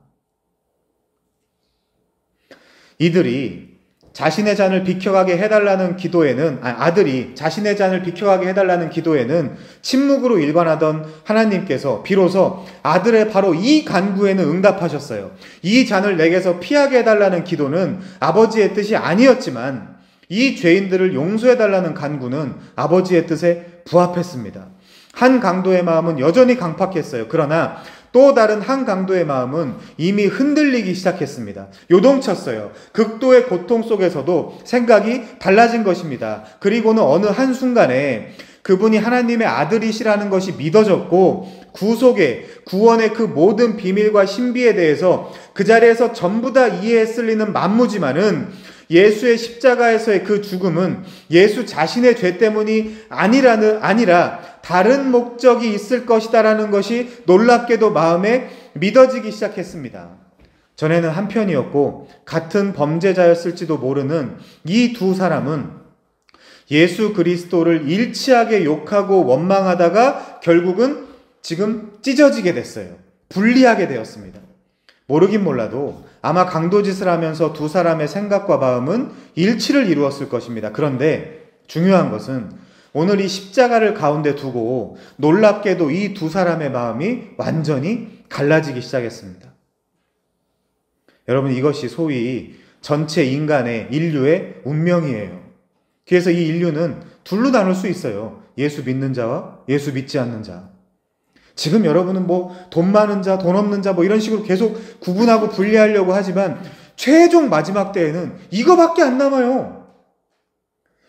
이들이 자신의 잔을 비켜가게 해달라는 기도에는, 아들이 자신의 잔을 비켜가게 해달라는 기도에는 침묵으로 일관하던 하나님께서 비로소 아들의 바로 이 간구에는 응답하셨어요. 이 잔을 내게서 피하게 해달라는 기도는 아버지의 뜻이 아니었지만 이 죄인들을 용서해달라는 간구는 아버지의 뜻에 부합했습니다. 한 강도의 마음은 여전히 강팍했어요. 그러나 또 다른 한 강도의 마음은 이미 흔들리기 시작했습니다. 요동쳤어요. 극도의 고통 속에서도 생각이 달라진 것입니다. 그리고는 어느 한순간에 그분이 하나님의 아들이시라는 것이 믿어졌고 구원의 그 모든 비밀과 신비에 대해서 그 자리에서 전부 다 이해했을 리는 만무지만은 예수의 십자가에서의 그 죽음은 예수 자신의 죄 때문이 아니라 다른 목적이 있을 것이다라는 것이 놀랍게도 마음에 믿어지기 시작했습니다. 전에는 한편이었고 같은 범죄자였을지도 모르는 이 두 사람은 예수 그리스도를 일치하게 욕하고 원망하다가 결국은 지금 찢어지게 됐어요. 분리하게 되었습니다. 모르긴 몰라도 아마 강도짓을 하면서 두 사람의 생각과 마음은 일치를 이루었을 것입니다. 그런데 중요한 것은 오늘 이 십자가를 가운데 두고 놀랍게도 이 두 사람의 마음이 완전히 갈라지기 시작했습니다. 여러분, 이것이 소위 전체 인류의 운명이에요. 그래서 이 인류는 둘로 나눌 수 있어요. 예수 믿는 자와 예수 믿지 않는 자. 지금 여러분은 돈 많은 자, 돈 없는 자 이런 식으로 계속 구분하고 분리하려고 하지만 최종 마지막 때에는 이거밖에 안 남아요.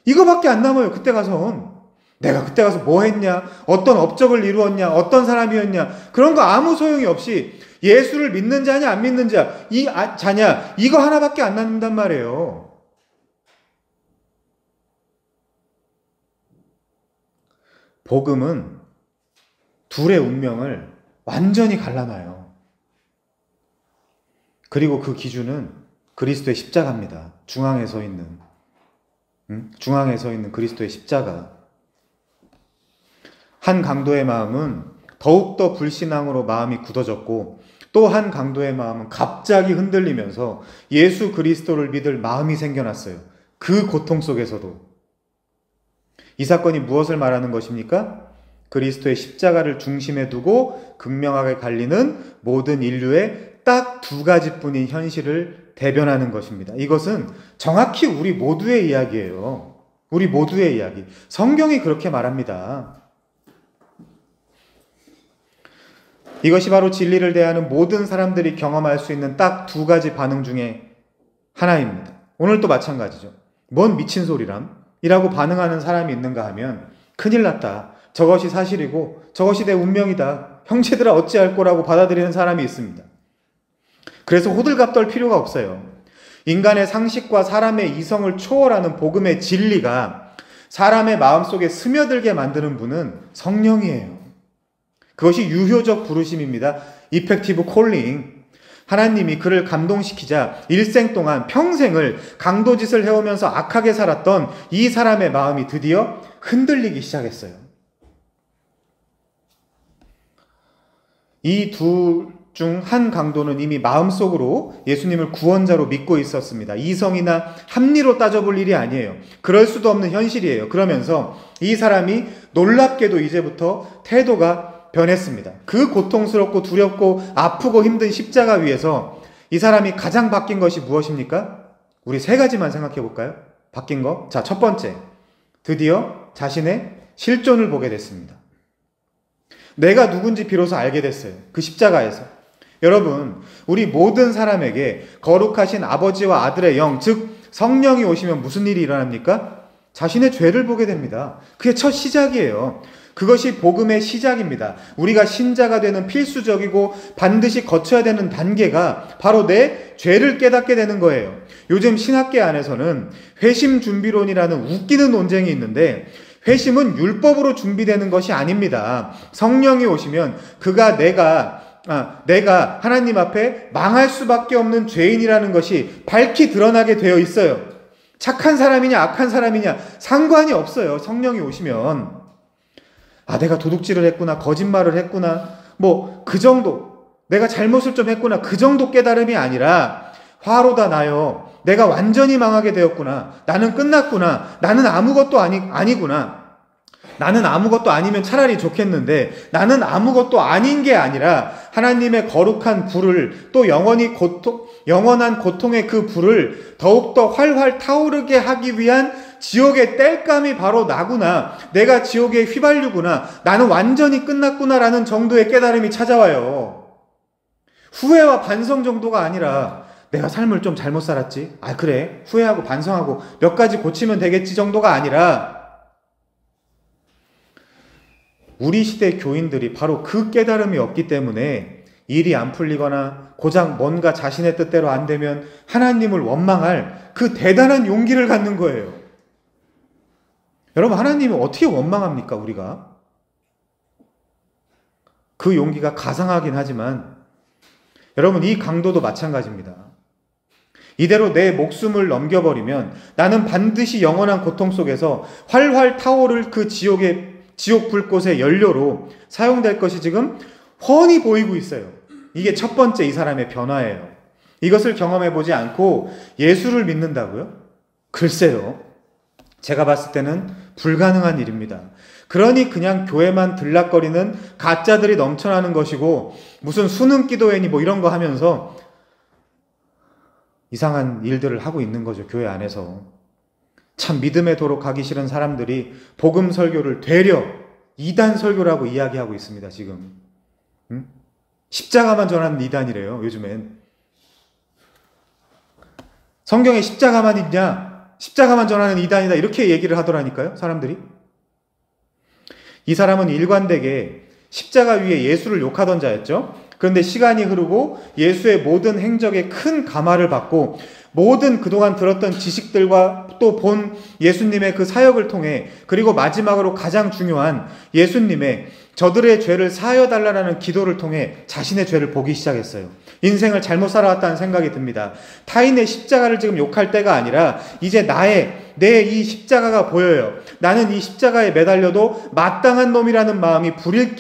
이거밖에 안 남아요. 그때 가선. 내가 그때 가서 뭐 했냐? 어떤 업적을 이루었냐? 어떤 사람이었냐? 그런 거 아무 소용이 없이 예수를 믿는 자냐 안 믿는 자냐 이거 하나밖에 안 남는단 말이에요. 복음은 둘의 운명을 완전히 갈라놔요. 그리고 그 기준은 그리스도의 십자가입니다. 중앙에 서 있는 그리스도의 십자가. 한 강도의 마음은 더욱더 불신앙으로 마음이 굳어졌고 또 한 강도의 마음은 갑자기 흔들리면서 예수 그리스도를 믿을 마음이 생겨났어요. 그 고통 속에서도. 이 사건이 무엇을 말하는 것입니까? 그리스도의 십자가를 중심에 두고 극명하게 갈리는 모든 인류의 딱 두 가지뿐인 현실을 대변하는 것입니다. 이것은 정확히 우리 모두의 이야기예요. 우리 모두의 이야기. 성경이 그렇게 말합니다. 이것이 바로 진리를 대하는 모든 사람들이 경험할 수 있는 딱 두 가지 반응 중에 하나입니다. 오늘도 마찬가지죠. 뭔 미친 소리람? 이라고 반응하는 사람이 있는가 하면 큰일 났다. 저것이 사실이고 저것이 내 운명이다. 형제들아 어찌할 거라고 받아들이는 사람이 있습니다. 그래서 호들갑 떨 필요가 없어요. 인간의 상식과 사람의 이성을 초월하는 복음의 진리가 사람의 마음속에 스며들게 만드는 분은 성령이에요. 그것이 유효적 부르심입니다. 이펙티브 콜링. 하나님이 그를 감동시키자 일생 동안 평생을 강도짓을 해오면서 악하게 살았던 이 사람의 마음이 드디어 흔들리기 시작했어요. 이 둘 중 한 강도는 이미 마음속으로 예수님을 구원자로 믿고 있었습니다. 이성이나 합리로 따져볼 일이 아니에요. 그럴 수도 없는 현실이에요. 그러면서 이 사람이 놀랍게도 이제부터 태도가 변했습니다. 그 고통스럽고 두렵고 아프고 힘든 십자가 위에서 이 사람이 가장 바뀐 것이 무엇입니까? 우리 세 가지만 생각해 볼까요? 바뀐 거. 자, 첫 번째. 드디어 자신의 실존을 보게 됐습니다. 내가 누군지 비로소 알게 됐어요. 그 십자가에서. 여러분, 우리 모든 사람에게 거룩하신 아버지와 아들의 영, 즉 성령이 오시면 무슨 일이 일어납니까? 자신의 죄를 보게 됩니다. 그게 첫 시작이에요. 그것이 복음의 시작입니다. 우리가 신자가 되는 필수적이고 반드시 거쳐야 되는 단계가 바로 내 죄를 깨닫게 되는 거예요. 요즘 신학계 안에서는 회심 준비론이라는 웃기는 논쟁이 있는데 회심은 율법으로 준비되는 것이 아닙니다. 성령이 오시면 내가 하나님 앞에 망할 수밖에 없는 죄인이라는 것이 밝히 드러나게 되어 있어요. 착한 사람이냐 악한 사람이냐 상관이 없어요. 성령이 오시면. 내가 도둑질을 했구나, 거짓말을 했구나, 그 정도, 내가 잘못을 좀 했구나, 그 정도 깨달음이 아니라 화로다 나여. 내가 완전히 망하게 되었구나. 나는 끝났구나. 나는 아무것도 아니구나. 나는 아무것도 아니면 차라리 좋겠는데 나는 아무것도 아닌 게 아니라 하나님의 거룩한 불을 또 영원한 고통의 그 불을 더욱더 활활 타오르게 하기 위한 지옥의 땔감이 바로 나구나. 내가 지옥에 휘발유구나. 나는 완전히 끝났구나라는 정도의 깨달음이 찾아와요. 후회와 반성 정도가 아니라 내가 삶을 좀 잘못 살았지. 그래. 후회하고 반성하고 몇 가지 고치면 되겠지 정도가 아니라 우리 시대 교인들이 바로 그 깨달음이 없기 때문에 일이 안 풀리거나 고작 뭔가 자신의 뜻대로 안 되면 하나님을 원망할 그 대단한 용기를 갖는 거예요. 여러분, 하나님을 어떻게 원망합니까, 우리가? 그 용기가 가상하긴 하지만 여러분, 이 강도도 마찬가지입니다. 이대로 내 목숨을 넘겨버리면 나는 반드시 영원한 고통 속에서 활활 타오를 그 지옥 불꽃의 연료로 사용될 것이 지금 훤히 보이고 있어요. 이게 첫 번째 이 사람의 변화예요. 이것을 경험해보지 않고 예수를 믿는다고요? 글쎄요. 제가 봤을 때는 불가능한 일입니다. 그러니 그냥 교회만 들락거리는 가짜들이 넘쳐나는 것이고 무슨 수능 기도회니 뭐 이런 거 하면서 이상한 일들을 하고 있는 거죠. 교회 안에서. 참 믿음의 도로 가기 싫은 사람들이 복음 설교를 되려 이단 설교라고 이야기하고 있습니다. 지금. 십자가만 전하는 이단이래요. 요즘엔. 성경에 십자가만 있냐? 십자가만 전하는 이단이다. 이렇게 얘기를 하더라니까요. 사람들이. 이 사람은 일관되게 십자가 위에 예수를 욕하던 자였죠. 그런데 시간이 흐르고 예수의 모든 행적에 큰 감화를 받고 모든 그동안 들었던 지식들과 또 본 예수님의 그 사역을 통해 그리고 마지막으로 가장 중요한 예수님의 저들의 죄를 사하여 달라는 기도를 통해 자신의 죄를 보기 시작했어요. 인생을 잘못 살아왔다는 생각이 듭니다. 타인의 십자가를 지금 욕할 때가 아니라 이제 내 이 십자가가 보여요. 나는 이 십자가에 매달려도 마땅한 놈이라는 마음이 불일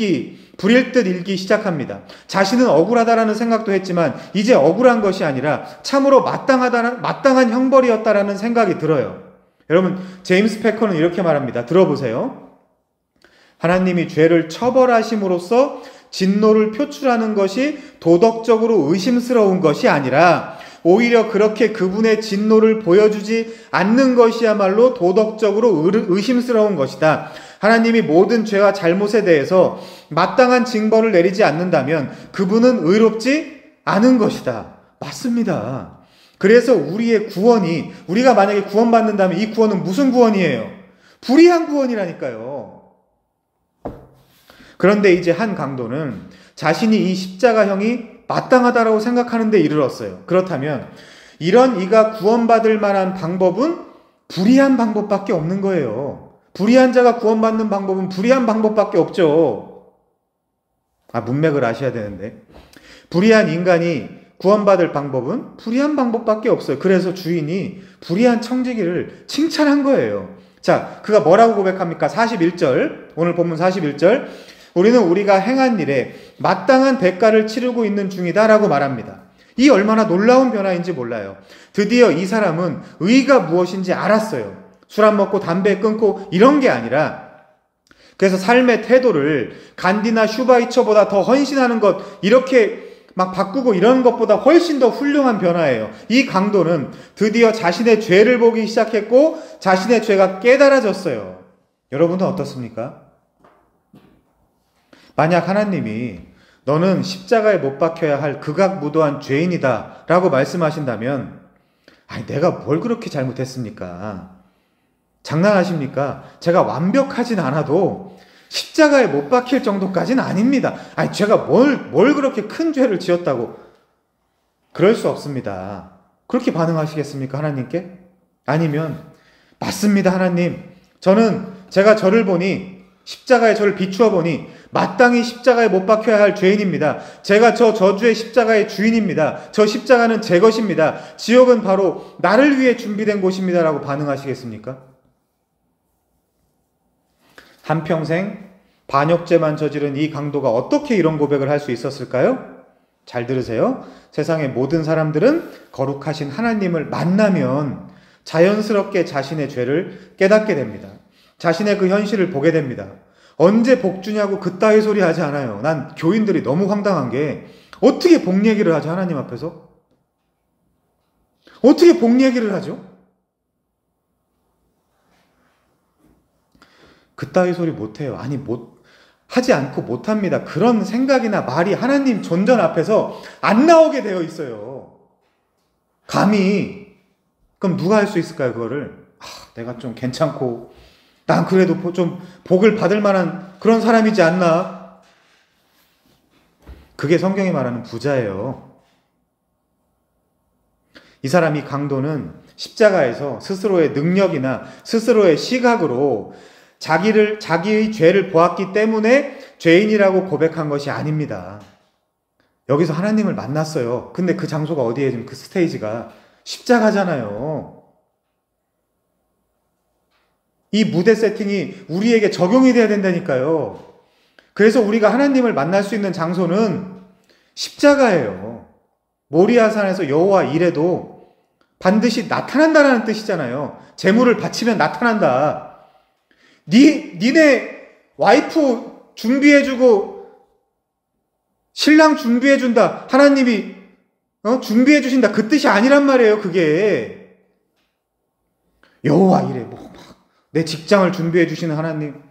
듯 일기 시작합니다. 자신은 억울하다라는 생각도 했지만 이제 억울한 것이 아니라 참으로 마땅한 형벌이었다라는 생각이 들어요. 여러분, 제임스 패커는 이렇게 말합니다. 들어보세요. 하나님이 죄를 처벌하심으로써 진노를 표출하는 것이 도덕적으로 의심스러운 것이 아니라 오히려 그렇게 그분의 진노를 보여주지 않는 것이야말로 도덕적으로 의심스러운 것이다. 하나님이 모든 죄와 잘못에 대해서 마땅한 징벌을 내리지 않는다면 그분은 의롭지 않은 것이다. 맞습니다. 그래서 우리가 만약에 구원받는다면 이 구원은 무슨 구원이에요? 불의한 구원이라니까요. 그런데 이제 한 강도는 자신이 이 십자가형이 마땅하다라고 생각하는 데 이르렀어요. 그렇다면 이런 이가 구원받을 만한 방법은 불의한 방법밖에 없는 거예요. 불의한 자가 구원받는 방법은 불의한 방법밖에 없죠. 문맥을 아셔야 되는데. 불의한 인간이 구원받을 방법은 불의한 방법밖에 없어요. 그래서 주인이 불의한 청지기를 칭찬한 거예요. 자, 그가 뭐라고 고백합니까? 41절, 오늘 본문 41절. 우리는 우리가 행한 일에 마땅한 대가를 치르고 있는 중이다 라고 말합니다. 이 얼마나 놀라운 변화인지 몰라요. 드디어 이 사람은 의가 무엇인지 알았어요. 술 안 먹고 담배 끊고 이런 게 아니라 그래서 삶의 태도를 간디나 슈바이처보다 더 헌신하는 것 이렇게 막 바꾸고 이런 것보다 훨씬 더 훌륭한 변화예요. 이 강도는 드디어 자신의 죄를 보기 시작했고 자신의 죄가 깨달아졌어요. 여러분은 어떻습니까? 만약 하나님이 너는 십자가에 못 박혀야 할 극악무도한 죄인이다 라고 말씀하신다면 내가 뭘 그렇게 잘못했습니까? 장난하십니까? 제가 완벽하진 않아도 십자가에 못 박힐 정도까지는 아닙니다. 제가 뭘 그렇게 큰 죄를 지었다고. 그럴 수 없습니다. 그렇게 반응하시겠습니까? 하나님께? 아니면 맞습니다 하나님. 제가 저를 보니 십자가에 저를 비추어 보니 마땅히 십자가에 못 박혀야 할 죄인입니다. 제가 저 저주의 십자가의 주인입니다. 저 십자가는 제 것입니다. 지옥은 바로 나를 위해 준비된 곳입니다 라고 반응하시겠습니까? 한평생 반역죄만 저지른 이 강도가 어떻게 이런 고백을 할 수 있었을까요? 잘 들으세요. 세상의 모든 사람들은 거룩하신 하나님을 만나면 자연스럽게 자신의 죄를 깨닫게 됩니다. 자신의 그 현실을 보게 됩니다. 언제 복 주냐고 그따위 소리 하지 않아요. 난 교인들이 너무 황당한 게 어떻게 복 얘기를 하죠, 하나님 앞에서? 어떻게 복 얘기를 하죠? 그따위 소리 못해요. 아니, 하지 않고 못합니다. 그런 생각이나 말이 하나님 존전 앞에서 안 나오게 되어 있어요. 감히. 그럼 누가 할 수 있을까요, 그거를? 내가 좀 괜찮고, 난 그래도 좀 복을 받을 만한 그런 사람이지 않나? 그게 성경이 말하는 부자예요. 이 사람이 강도는 십자가에서 스스로의 능력이나 스스로의 시각으로 자기의 죄를 보았기 때문에 죄인이라고 고백한 것이 아닙니다. 여기서 하나님을 만났어요. 근데 그 장소가 어디에 지금 그 스테이지가 십자가잖아요. 이 무대 세팅이 우리에게 적용이 돼야 된다니까요. 그래서 우리가 하나님을 만날 수 있는 장소는 십자가예요. 모리아산에서 여호와 이레도 반드시 나타난다라는 뜻이잖아요. 재물을 바치면 나타난다. 니네 와이프 준비해주고 신랑 준비해준다. 하나님이 준비해주신다. 그 뜻이 아니란 말이에요. 그게 여호와 이래 내 직장을 준비해주시는 하나님.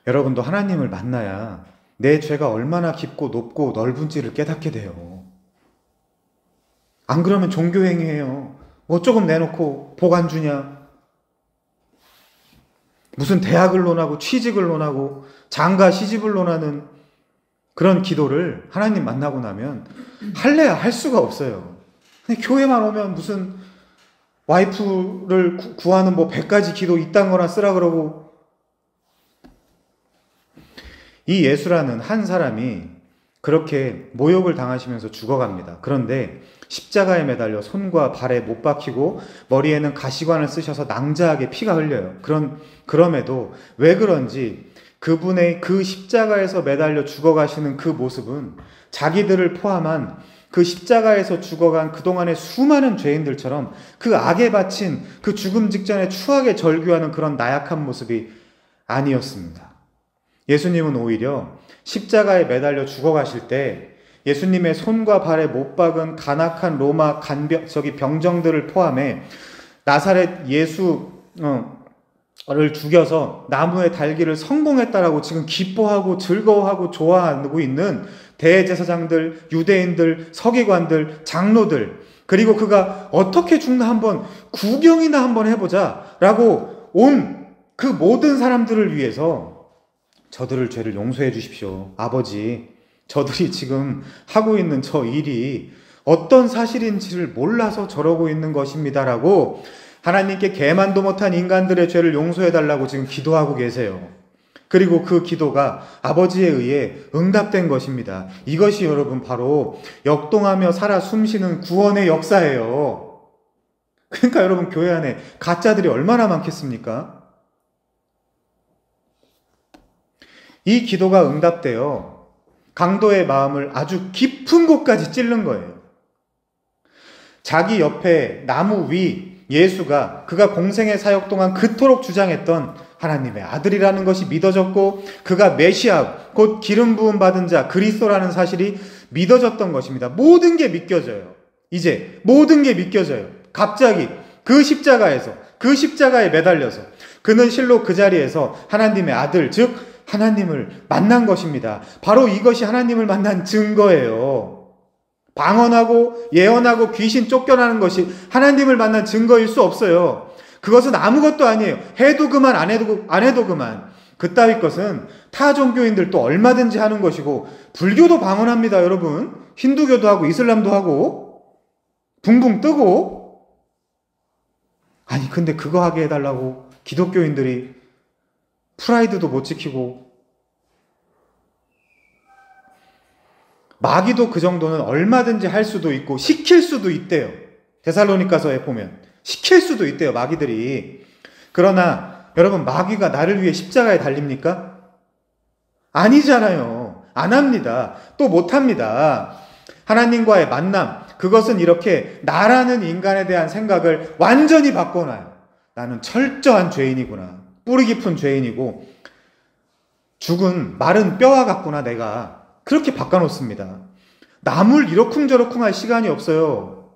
여러분도 하나님을 만나야 내 죄가 얼마나 깊고 높고 넓은지를 깨닫게 돼요. 안 그러면 종교행위예요. 뭐 조금 내놓고 복 안 주냐? 무슨 대학을 논하고 취직을 논하고 장가 시집을 논하는 그런 기도를 하나님 만나고 나면 할래야 할 수가 없어요. 근데 교회만 오면 무슨 와이프를 구하는 100가지 기도 이딴 거나 쓰라 그러고. 이 예수라는 한 사람이 그렇게 모욕을 당하시면서 죽어갑니다. 그런데 십자가에 매달려 손과 발에 못 박히고 머리에는 가시관을 쓰셔서 낭자하게 피가 흘려요. 그럼에도 왜 그런지 그분의 그 십자가에서 매달려 죽어가시는 그 모습은 자기들을 포함한 그 십자가에서 죽어간 그동안의 수많은 죄인들처럼 그 악에 바친 그 죽음 직전에 추하게 절규하는 그런 나약한 모습이 아니었습니다. 예수님은 오히려 십자가에 매달려 죽어가실 때 예수님의 손과 발에 못 박은 간악한 로마 병정들을 포함해 나사렛 예수를 죽여서 나무에 달기를 성공했다라고 지금 기뻐하고 즐거워하고 좋아하고 있는 대제사장들, 유대인들, 서기관들, 장로들, 그리고 그가 어떻게 죽나 한번 구경이나 한번 해보자 라고 온 그 모든 사람들을 위해서 저들을 죄를 용서해 주십시오. 아버지, 저들이 지금 하고 있는 저 일이 어떤 사실인지를 몰라서 저러고 있는 것입니다라고 하나님께 개만도 못한 인간들의 죄를 용서해 달라고 지금 기도하고 계세요. 그리고 그 기도가 아버지에 의해 응답된 것입니다. 이것이 여러분 바로 역동하며 살아 숨쉬는 구원의 역사예요. 그러니까 여러분 교회 안에 가짜들이 얼마나 많겠습니까? 이 기도가 응답되어 강도의 마음을 아주 깊은 곳까지 찔른 거예요. 자기 옆에 나무 위 예수가 그가 공생의 사역 동안 그토록 주장했던 하나님의 아들이라는 것이 믿어졌고 그가 메시아 곧 기름 부음 받은 자 그리스도라는 사실이 믿어졌던 것입니다. 모든 게 믿겨져요. 이제 모든 게 믿겨져요. 갑자기 그 십자가에 매달려서 그는 실로 그 자리에서 하나님의 아들 즉 하나님을 만난 것입니다. 바로 이것이 하나님을 만난 증거예요. 방언하고 예언하고 귀신 쫓겨나는 것이 하나님을 만난 증거일 수 없어요. 그것은 아무것도 아니에요. 해도 그만 안 해도 그만. 그따위 것은 타 종교인들도 얼마든지 하는 것이고 불교도 방언합니다. 여러분. 힌두교도 하고 이슬람도 하고 붕붕 뜨고. 아니 근데 그거 하게 해달라고 기독교인들이 프라이드도 못 지키고 마귀도 그 정도는 얼마든지 할 수도 있고 시킬 수도 있대요. 데살로니가서에 보면 시킬 수도 있대요. 마귀들이. 그러나 여러분 마귀가 나를 위해 십자가에 달립니까? 아니잖아요. 안 합니다. 또 못합니다. 하나님과의 만남, 그것은 이렇게 나라는 인간에 대한 생각을 완전히 바꿔놔요. 나는 철저한 죄인이구나. 뿌리 깊은 죄인이고 죽은 마른 뼈와 같구나 내가. 그렇게 바꿔놓습니다. 남을 이러쿵저러쿵 할 시간이 없어요.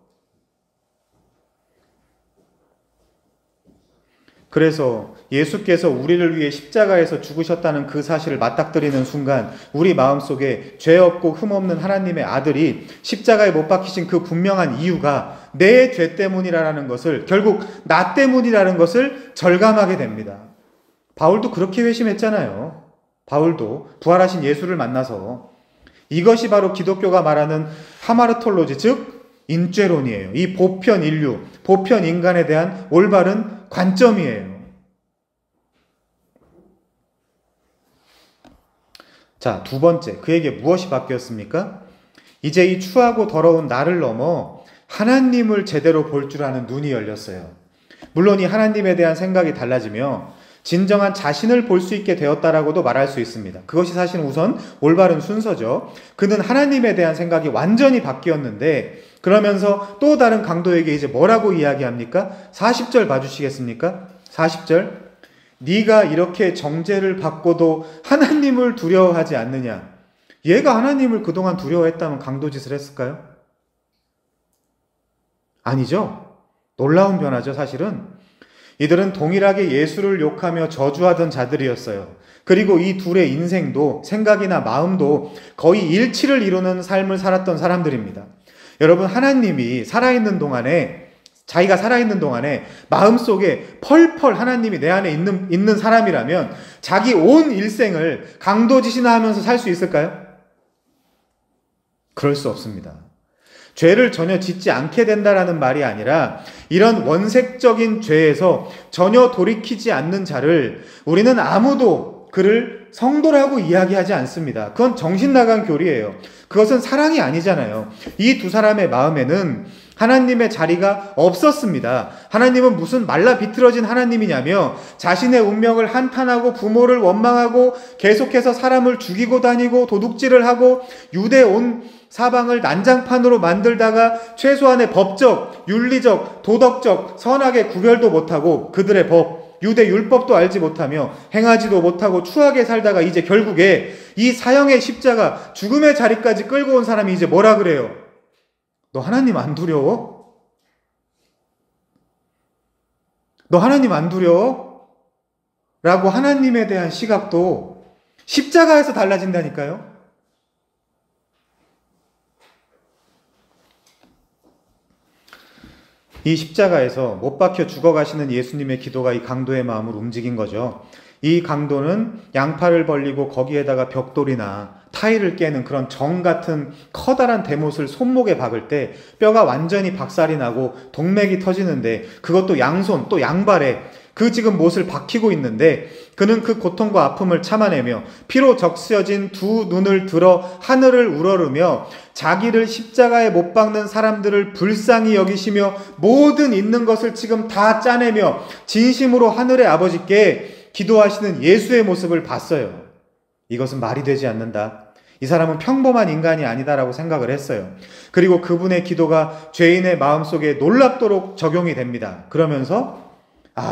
그래서 예수께서 우리를 위해 십자가에서 죽으셨다는 그 사실을 맞닥뜨리는 순간 우리 마음속에 죄 없고 흠 없는 하나님의 아들이 십자가에 못 박히신 그 분명한 이유가 내 죄 때문이라는 것을, 결국 나 때문이라는 것을 절감하게 됩니다. 바울도 그렇게 회심했잖아요. 바울도 부활하신 예수를 만나서. 이것이 바로 기독교가 말하는 하마르톨로지, 즉 인죄론이에요. 이 보편 인류, 보편 인간에 대한 올바른 관점이에요. 자, 두 번째, 그에게 무엇이 바뀌었습니까? 이제 이 추하고 더러운 나를 넘어 하나님을 제대로 볼 줄 아는 눈이 열렸어요. 물론 이 하나님에 대한 생각이 달라지며 진정한 자신을 볼 수 있게 되었다라고도 말할 수 있습니다. 그것이 사실은 우선 올바른 순서죠. 그는 하나님에 대한 생각이 완전히 바뀌었는데, 그러면서 또 다른 강도에게 이제 뭐라고 이야기합니까? 40절 봐주시겠습니까? 40절. 네가 이렇게 정죄를 받고도 하나님을 두려워하지 않느냐? 얘가 하나님을 그동안 두려워했다면 강도짓을 했을까요? 아니죠. 놀라운 변화죠, 사실은. 이들은 동일하게 예수를 욕하며 저주하던 자들이었어요. 그리고 이 둘의 인생도, 생각이나 마음도 거의 일치를 이루는 삶을 살았던 사람들입니다. 여러분, 하나님이 살아있는 동안에, 자기가 살아있는 동안에 마음속에 펄펄 하나님이 내 안에 있는 사람이라면 자기 온 일생을 강도짓이나 하면서 살 수 있을까요? 그럴 수 없습니다. 죄를 전혀 짓지 않게 된다라는 말이 아니라 이런 원색적인 죄에서 전혀 돌이키지 않는 자를 우리는 아무도 그를 성도라고 이야기하지 않습니다. 그건 정신 나간 교리예요. 그것은 사랑이 아니잖아요. 이 두 사람의 마음에는 하나님의 자리가 없었습니다. 하나님은 무슨 말라 비틀어진 하나님이냐며 자신의 운명을 한탄하고 부모를 원망하고 계속해서 사람을 죽이고 다니고 도둑질을 하고 유대 온 사방을 난장판으로 만들다가 최소한의 법적, 윤리적, 도덕적, 선악의 구별도 못하고 그들의 법, 유대 율법도 알지 못하며 행하지도 못하고 추하게 살다가 이제 결국에 이 사형의 십자가, 죽음의 자리까지 끌고 온 사람이 이제 뭐라 그래요? 너 하나님 안 두려워? 너 하나님 안 두려워? 라고 하나님에 대한 시각도 십자가에서 달라진다니까요. 이 십자가에서 못 박혀 죽어가시는 예수님의 기도가 이 강도의 마음을 움직인 거죠. 이 강도는 양팔을 벌리고 거기에다가 벽돌이나 타일을 깨는 그런 정 같은 커다란 대못을 손목에 박을 때 뼈가 완전히 박살이 나고 동맥이 터지는데, 그것도 양손 또 양발에 그 지금 못을 박히고 있는데, 그는 그 고통과 아픔을 참아내며 피로 적셔진 두 눈을 들어 하늘을 우러르며 자기를 십자가에 못 박는 사람들을 불쌍히 여기시며 모든 있는 것을 지금 다 짜내며 진심으로 하늘의 아버지께 기도하시는 예수의 모습을 봤어요. 이것은 말이 되지 않는다. 이 사람은 평범한 인간이 아니다라고 생각을 했어요. 그리고 그분의 기도가 죄인의 마음속에 놀랍도록 적용이 됩니다. 그러면서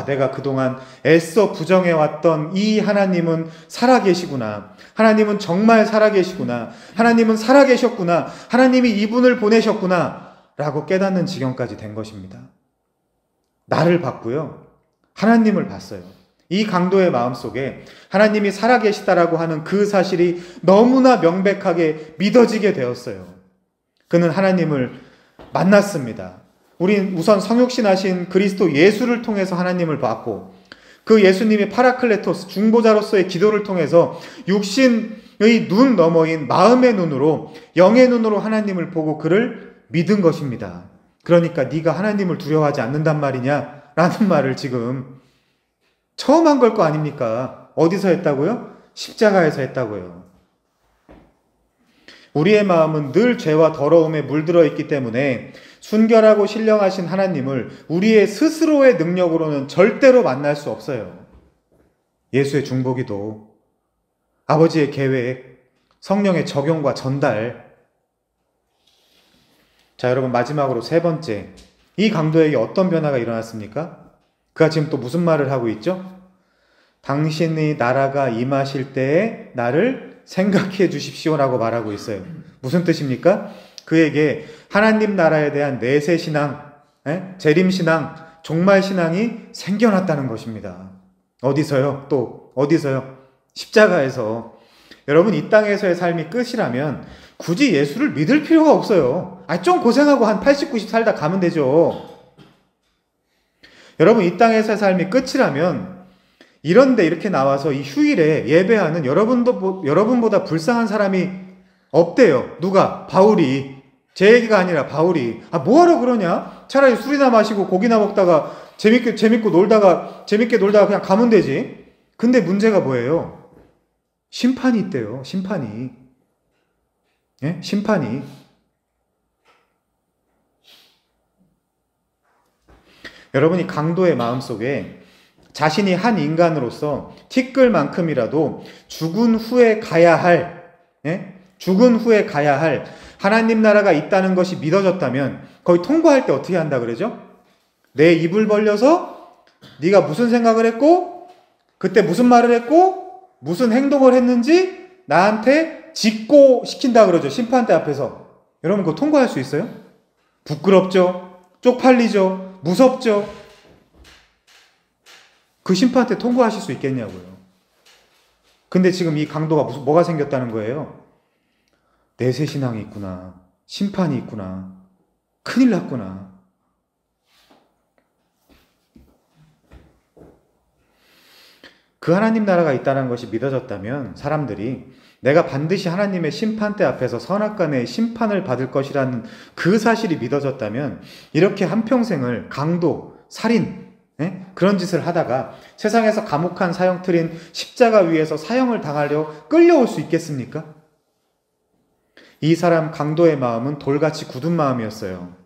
내가 그동안 애써 부정해왔던 이 하나님은 살아계시구나. 하나님은 정말 살아계시구나. 하나님은 살아계셨구나. 하나님이 이분을 보내셨구나. 라고 깨닫는 지경까지 된 것입니다. 나를 봤고요. 하나님을 봤어요. 이 강도의 마음속에 하나님이 살아계시다라고 하는 그 사실이 너무나 명백하게 믿어지게 되었어요. 그는 하나님을 만났습니다. 우린 우선 성육신하신 그리스도 예수를 통해서 하나님을 봤고, 그 예수님의 파라클레토스 중보자로서의 기도를 통해서 육신의 눈 너머인 마음의 눈으로, 영의 눈으로 하나님을 보고 그를 믿은 것입니다. 그러니까 네가 하나님을 두려워하지 않는단 말이냐? 라는 말을 지금 처음 한 걸 거 아닙니까? 어디서 했다고요? 십자가에서 했다고요. 우리의 마음은 늘 죄와 더러움에 물들어 있기 때문에 순결하고 신령하신 하나님을 우리의 스스로의 능력으로는 절대로 만날 수 없어요. 예수의 중보기도 아버지의 계획, 성령의 적용과 전달. 자, 여러분, 마지막으로 세 번째. 이 강도에게 어떤 변화가 일어났습니까? 그가 지금 또 무슨 말을 하고 있죠? 당신의 나라가 임하실 때에 나를 생각해 주십시오라고 말하고 있어요. 무슨 뜻입니까? 그에게 하나님 나라에 대한 내세신앙, 재림신앙, 종말신앙이 생겨났다는 것입니다. 어디서요? 또 어디서요? 십자가에서. 여러분, 이 땅에서의 삶이 끝이라면 굳이 예수를 믿을 필요가 없어요. 좀 고생하고 한 80, 90 살다 가면 되죠. 여러분, 이 땅에서의 삶이 끝이라면 이런데 이렇게 나와서 이 휴일에 예배하는 여러분보다 불쌍한 사람이 없대요. 누가? 바울이. 제 얘기가 아니라 바울이. 뭐하러 그러냐? 차라리 술이나 마시고 고기나 먹다가 재밌게 놀다가 그냥 가면 되지. 근데 문제가 뭐예요? 심판이 있대요. 심판이. 예? 심판이. 여러분이 강도의 마음속에 자신이 한 인간으로서 티끌만큼이라도 죽은 후에 가야 할 하나님 나라가 있다는 것이 믿어졌다면 거기 통과할 때 어떻게 한다 그러죠? 내 입을 벌려서 네가 무슨 생각을 했고 그때 무슨 말을 했고 무슨 행동을 했는지 나한테 직고시킨다 그러죠. 심판대 앞에서. 여러분, 그거 통과할 수 있어요? 부끄럽죠? 쪽팔리죠? 무섭죠? 그 심판대 통과하실 수 있겠냐고요. 근데 지금 이 강도가 뭐가 생겼다는 거예요? 내세신앙이 있구나. 심판이 있구나. 큰일 났구나. 그 하나님 나라가 있다는 것이 믿어졌다면 사람들이 내가 반드시 하나님의 심판대 앞에서 선악간의 심판을 받을 것이라는 그 사실이 믿어졌다면 이렇게 한평생을 강도, 살인, 그런 짓을 하다가 세상에서 감옥한 사형틀인 십자가 위에서 사형을 당하려 끌려올 수 있겠습니까? 이 사람 강도의 마음은 돌같이 굳은 마음이었어요.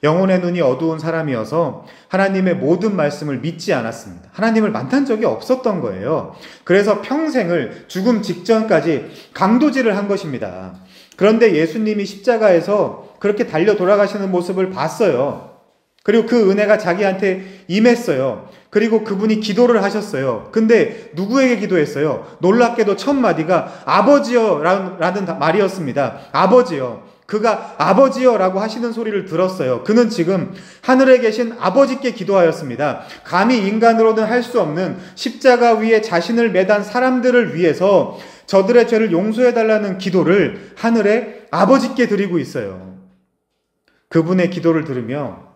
영혼의 눈이 어두운 사람이어서 하나님의 모든 말씀을 믿지 않았습니다. 하나님을 만난 적이 없었던 거예요. 그래서 평생을 죽음 직전까지 강도질을 한 것입니다. 그런데 예수님이 십자가에서 그렇게 달려 돌아가시는 모습을 봤어요. 그리고 그 은혜가 자기한테 임했어요. 그리고 그분이 기도를 하셨어요. 근데 누구에게 기도했어요? 놀랍게도 첫 마디가 아버지여 라는 말이었습니다. 아버지여. 그가 아버지여 라고 하시는 소리를 들었어요. 그는 지금 하늘에 계신 아버지께 기도하였습니다. 감히 인간으로는 할 수 없는 십자가 위에 자신을 매단 사람들을 위해서 저들의 죄를 용서해달라는 기도를 하늘의 아버지께 드리고 있어요. 그분의 기도를 들으며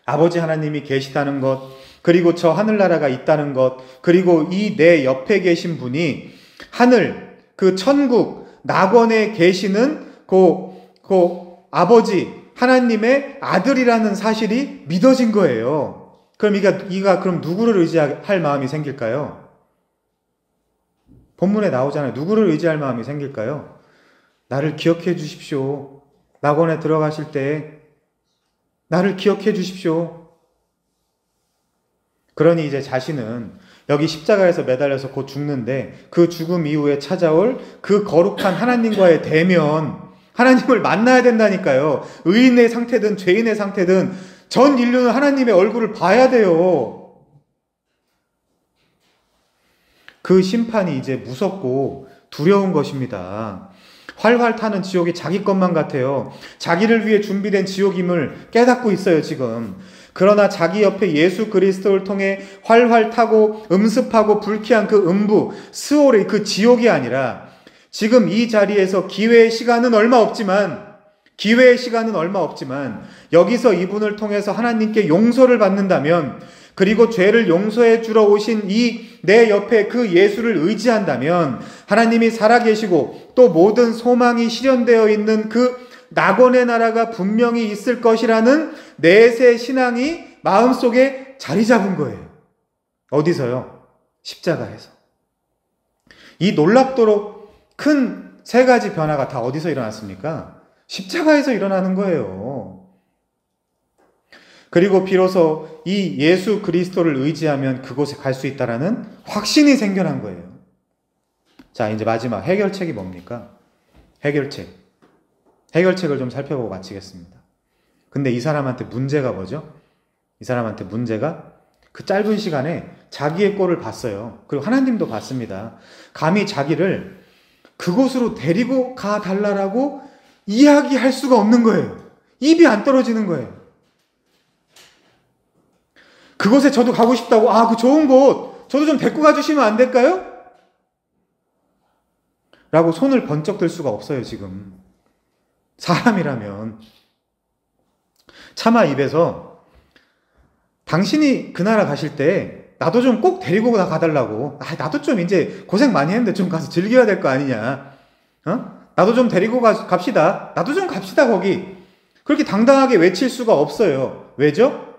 아버지 하나님이 계시다는 것, 그리고 저 하늘나라가 있다는 것, 그리고 이 내 옆에 계신 분이 하늘, 그 천국, 낙원에 계시는 그 아버지 하나님의 아들이라는 사실이 믿어진 거예요. 그럼 이가 그럼 누구를 의지할 마음이 생길까요? 본문에 나오잖아요. 누구를 의지할 마음이 생길까요? 나를 기억해 주십시오. 낙원에 들어가실 때 나를 기억해 주십시오. 그러니 이제 자신은 여기 십자가에서 매달려서 곧 죽는데 그 죽음 이후에 찾아올 그 거룩한 하나님과의 대면, 하나님을 만나야 된다니까요. 의인의 상태든 죄인의 상태든 전 인류는 하나님의 얼굴을 봐야 돼요. 그 심판이 이제 무섭고 두려운 것입니다. 활활 타는 지옥이 자기 것만 같아요. 자기를 위해 준비된 지옥임을 깨닫고 있어요, 지금. 그러나 자기 옆에 예수 그리스도를 통해 활활 타고 음습하고 불쾌한 그 음부, 스올의 그 지옥이 아니라 지금 이 자리에서 기회의 시간은 얼마 없지만 여기서 이분을 통해서 하나님께 용서를 받는다면, 그리고 죄를 용서해 주러 오신 이 내 옆에 그 예수를 의지한다면 하나님이 살아계시고 또 모든 소망이 실현되어 있는 그 낙원의 나라가 분명히 있을 것이라는 내세 신앙이 마음속에 자리 잡은 거예요. 어디서요? 십자가에서. 이 놀랍도록 큰 세 가지 변화가 다 어디서 일어났습니까? 십자가에서 일어나는 거예요. 그리고 비로소 이 예수 그리스도를 의지하면 그곳에 갈 수 있다라는 확신이 생겨난 거예요. 자, 이제 마지막 해결책이 뭡니까? 해결책을 좀 살펴보고 마치겠습니다. 근데 이 사람한테 문제가 뭐죠? 이 사람한테 문제가 그 짧은 시간에 자기의 꼴을 봤어요. 그리고 하나님도 봤습니다. 감히 자기를 그곳으로 데리고 가 달라라고 이야기할 수가 없는 거예요. 입이 안 떨어지는 거예요. 그곳에 저도 가고 싶다고, 그 좋은 곳, 저도 좀 데리고 가주시면 안 될까요? 라고 손을 번쩍 들 수가 없어요, 지금. 사람이라면. 차마 입에서 당신이 그 나라 가실 때 나도 좀 꼭 데리고 가달라고. 나도 좀 이제 고생 많이 했는데 좀 가서 즐겨야 될 거 아니냐. 나도 좀 데리고 갑시다. 나도 좀 갑시다, 거기. 그렇게 당당하게 외칠 수가 없어요. 왜죠?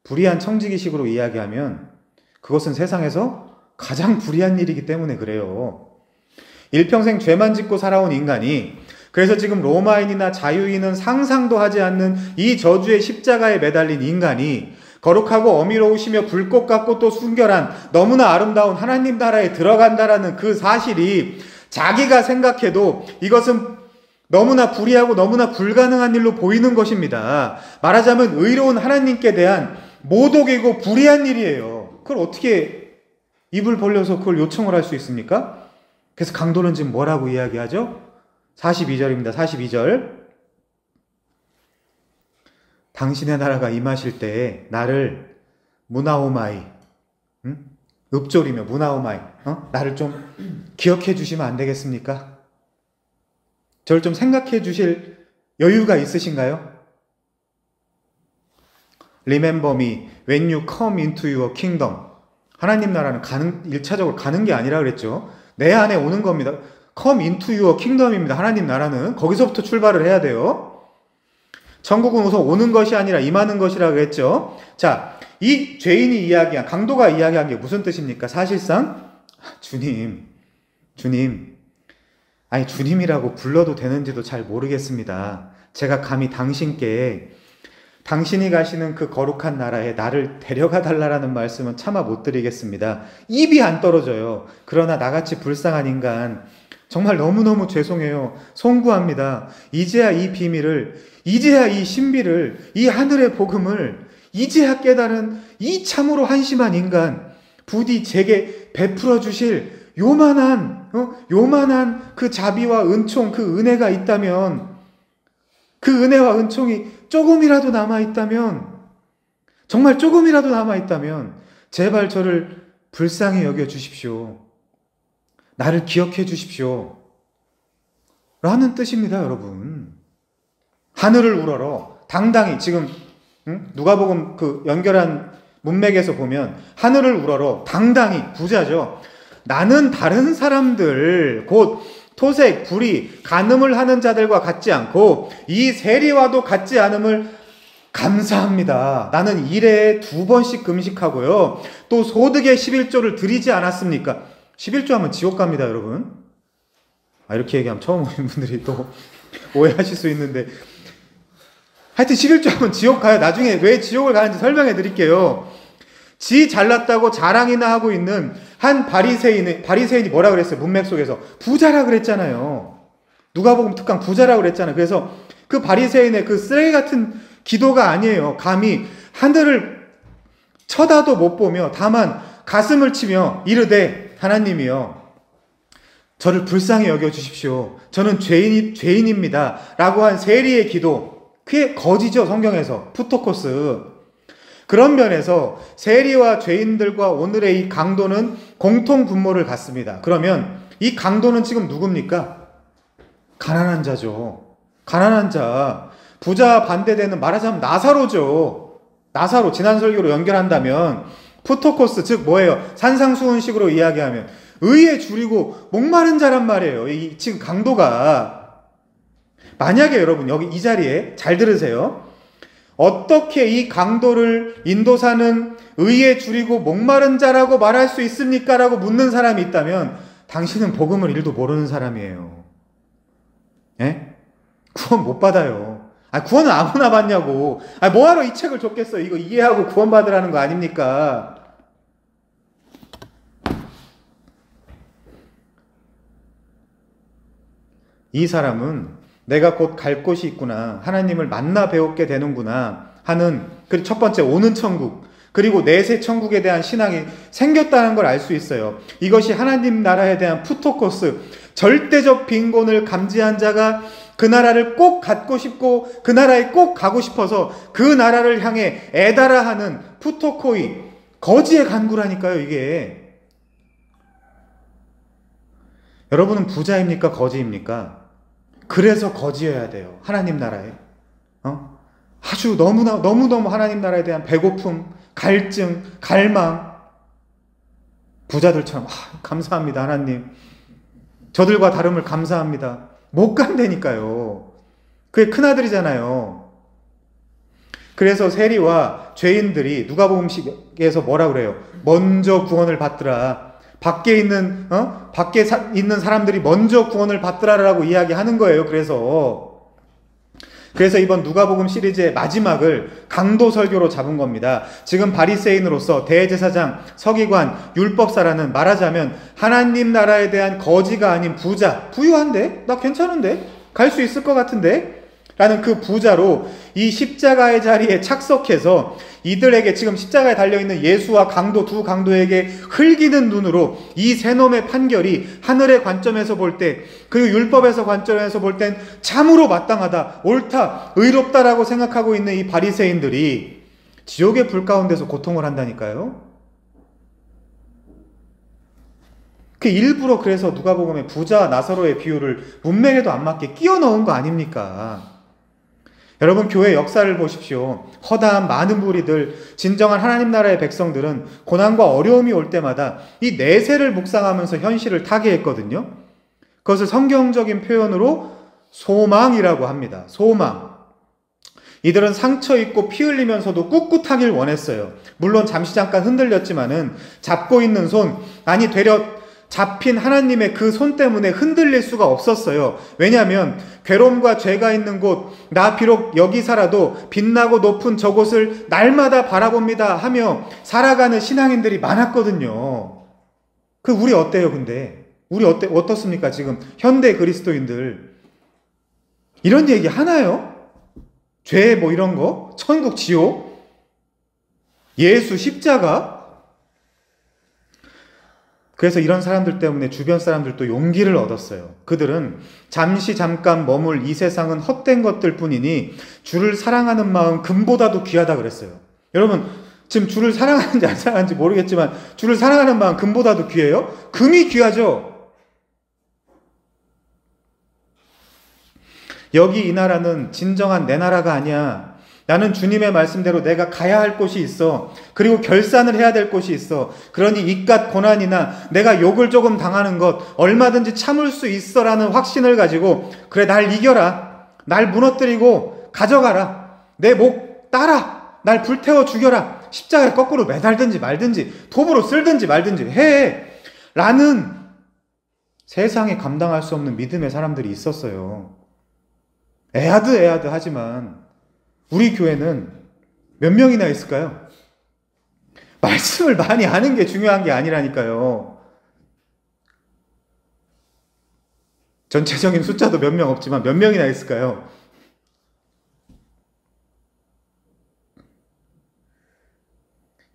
불의한 청지기식으로 이야기하면 그것은 세상에서 가장 불의한 일이기 때문에 그래요. 일평생 죄만 짓고 살아온 인간이, 그래서 지금 로마인이나 자유인은 상상도 하지 않는 이 저주의 십자가에 매달린 인간이 거룩하고 어미로우시며 불꽃 같고 또 순결한 너무나 아름다운 하나님 나라에 들어간다라는 그 사실이 자기가 생각해도 이것은 너무나 불의하고 너무나 불가능한 일로 보이는 것입니다. 말하자면 의로운 하나님께 대한 모독이고 불의한 일이에요. 그걸 어떻게 입을 벌려서 그걸 요청을 할 수 있습니까? 그래서 강도는 지금 뭐라고 이야기하죠? 42절입니다. 42절. 당신의 나라가 임하실 때에 나를 무나오마이, 읊조리며 무나오마이, 나를 좀 기억해 주시면 안 되겠습니까? 저를 좀 생각해 주실 여유가 있으신가요? Remember me when you come into your kingdom. 하나님 나라는 1차적으로 가는 게 아니라 그랬죠. 내 안에 오는 겁니다. Come into your kingdom입니다. 하나님 나라는 거기서부터 출발을 해야 돼요. 천국은 우선 오는 것이 아니라 임하는 것이라 그랬죠. 자, 이 죄인이 이야기한, 강도가 이야기한 게 무슨 뜻입니까? 사실상 주님, 아니 주님이라고 불러도 되는지도 잘 모르겠습니다. 제가 감히 당신이 가시는 그 거룩한 나라에 나를 데려가 달라라는 말씀은 차마 못 드리겠습니다. 입이 안 떨어져요. 그러나 나같이 불쌍한 인간, 정말 너무너무 죄송해요. 송구합니다. 이제야 이 비밀을, 이제야 이 신비를, 이 하늘의 복음을 이제야 깨달은 이 참으로 한심한 인간, 부디 제게 베풀어 주실 요만한 그 자비와 은총, 그 은혜가 있다면, 그 은혜와 은총이 조금이라도 남아있다면, 정말 조금이라도 남아있다면 제발 저를 불쌍히 여겨주십시오. 나를 기억해 주십시오. 라는 뜻입니다, 여러분. 하늘을 우러러 당당히, 지금 누가복음 그 연결한 문맥에서 보면 하늘을 우러러 당당히, 부자죠. 나는 다른 사람들, 곧 토색, 불의, 간음을 하는 자들과 같지 않고 이 세리와도 같지 않음을 감사합니다. 나는 1회에 2번씩 금식하고요. 또 소득의 11조를 드리지 않았습니까? 11조 하면 지옥 갑니다, 여러분. 이렇게 얘기하면 처음 오신 분들이 또 오해하실 수 있는데, 하여튼 11조 하면 지옥 가요. 나중에 왜 지옥을 가는지 설명해 드릴게요. 지 잘났다고 자랑이나 하고 있는 한 바리새인이 뭐라 그랬어요? 문맥 속에서 부자라 그랬잖아요. 누가복음 특강 부자라 그랬잖아요. 그래서 그 바리새인의 그 쓰레기 같은 기도가 아니에요. 감히 하늘을 쳐다도 못 보며 다만 가슴을 치며 이르되, 하나님이여 저를 불쌍히 여겨주십시오. 저는 죄인입니다. 라고 한 세리의 기도, 그게 거지죠, 성경에서. 푸토코스. 그런 면에서 세리와 죄인들과 오늘의 이 강도는 공통 분모를 갖습니다. 그러면 이 강도는 지금 누굽니까? 가난한 자죠. 가난한 자. 부자 반대되는, 말하자면 나사로죠. 나사로, 지난 설교로 연결한다면 푸토코스, 즉 뭐예요? 산상수훈식으로 이야기하면 의에 줄이고 목마른 자란 말이에요. 이 지금 강도가. 만약에 여러분 여기 이 자리에 잘 들으세요. 어떻게 이 강도를 인도사는 의에 줄이고 목마른 자라고 말할 수 있습니까? 라고 묻는 사람이 있다면 당신은 복음을 1도 모르는 사람이에요. 예? 구원 못 받아요. 구원은 아무나 받냐고. 뭐하러 이 책을 줬겠어요. 이거 이해하고 구원 받으라는 거 아닙니까? 이 사람은 내가 곧 갈 곳이 있구나, 하나님을 만나 배웠게 되는구나 하는 그 첫 번째 오는 천국, 그리고 내세 천국에 대한 신앙이 생겼다는 걸 알 수 있어요. 이것이 하나님 나라에 대한 푸토코스, 절대적 빈곤을 감지한 자가 그 나라를 꼭 갖고 싶고 그 나라에 꼭 가고 싶어서 그 나라를 향해 애달아 하는 푸토코이, 거지의 간구라니까요, 이게. 여러분은 부자입니까? 거지입니까? 그래서 거지여야 돼요, 하나님 나라에. 아주 너무너무 하나님 나라에 대한 배고픔, 갈증, 갈망. 부자들처럼 감사합니다 하나님, 저들과 다름을 감사합니다. 못 간다니까요. 그게 큰아들이잖아요. 그래서 세리와 죄인들이 누가복음식에서 뭐라 그래요? 먼저 구원을 받더라. 밖에 있는 사람들이 먼저 구원을 받더라라고 이야기하는 거예요. 그래서 이번 누가복음 시리즈의 마지막을 강도 설교로 잡은 겁니다. 지금 바리새인으로서 대제사장, 서기관, 율법사라는, 말하자면 하나님 나라에 대한 거지가 아닌 부자, 부유한데? 나 괜찮은데? 갈 수 있을 것 같은데? 라는 그 부자로 이 십자가의 자리에 착석해서 이들에게, 지금 십자가에 달려있는 예수와 강도, 두 강도에게 흘기는 눈으로 이 세 놈의 판결이 하늘의 관점에서 볼 때, 그리고 율법에서 관점에서 볼 땐 참으로 마땅하다, 옳다, 의롭다라고 생각하고 있는 이 바리새인들이 지옥의 불 가운데서 고통을 한다니까요. 그 일부러 그래서 누가복음의 부자와 나사로의 비유를 문맥에도 안 맞게 끼워 넣은 거 아닙니까? 여러분, 교회 역사를 보십시오. 허다한 많은 무리들, 진정한 하나님 나라의 백성들은 고난과 어려움이 올 때마다 이 내세를 묵상하면서 현실을 타개했거든요. 그것을 성경적인 표현으로 소망이라고 합니다. 소망. 이들은 상처 입고 피 흘리면서도 꿋꿋하길 원했어요. 물론 잠시 잠깐 흔들렸지만은 잡고 있는 손, 아니 되려 잡힌 하나님의 그 손 때문에 흔들릴 수가 없었어요. 왜냐하면 괴로움과 죄가 있는 곳, 나 비록 여기 살아도 빛나고 높은 저곳을 날마다 바라봅니다 하며 살아가는 신앙인들이 많았거든요. 우리 어때요, 근데? 우리 어떻습니까, 지금? 현대 그리스도인들. 이런 얘기 하나요? 죄 이런 거? 천국, 지옥? 예수, 십자가? 그래서 이런 사람들 때문에 주변 사람들도 용기를 얻었어요. 그들은 잠깐 머물 이 세상은 헛된 것들 뿐이니 주를 사랑하는 마음 금보다도 귀하다 그랬어요. 여러분, 지금 주를 사랑하는지 안 사랑하는지 모르겠지만 주를 사랑하는 마음 금보다도 귀해요? 금이 귀하죠. 여기 이 나라는 진정한 내 나라가 아니야. 나는 주님의 말씀대로 내가 가야 할 곳이 있어. 그리고 결산을 해야 될 곳이 있어. 그러니 이깟 고난이나 내가 욕을 조금 당하는 것 얼마든지 참을 수 있어라는 확신을 가지고, 그래, 날 이겨라, 날 무너뜨리고 가져가라, 내 목 따라, 날 불태워 죽여라, 십자가에 거꾸로 매달든지 말든지 도구로 쓸든지 말든지 해 라는 세상에 감당할 수 없는 믿음의 사람들이 있었어요. 애하드 하지만 우리 교회는 몇 명이나 있을까요? 말씀을 많이 아는 게 중요한 게 아니라니까요. 전체적인 숫자도 몇 명 없지만 몇 명이나 있을까요?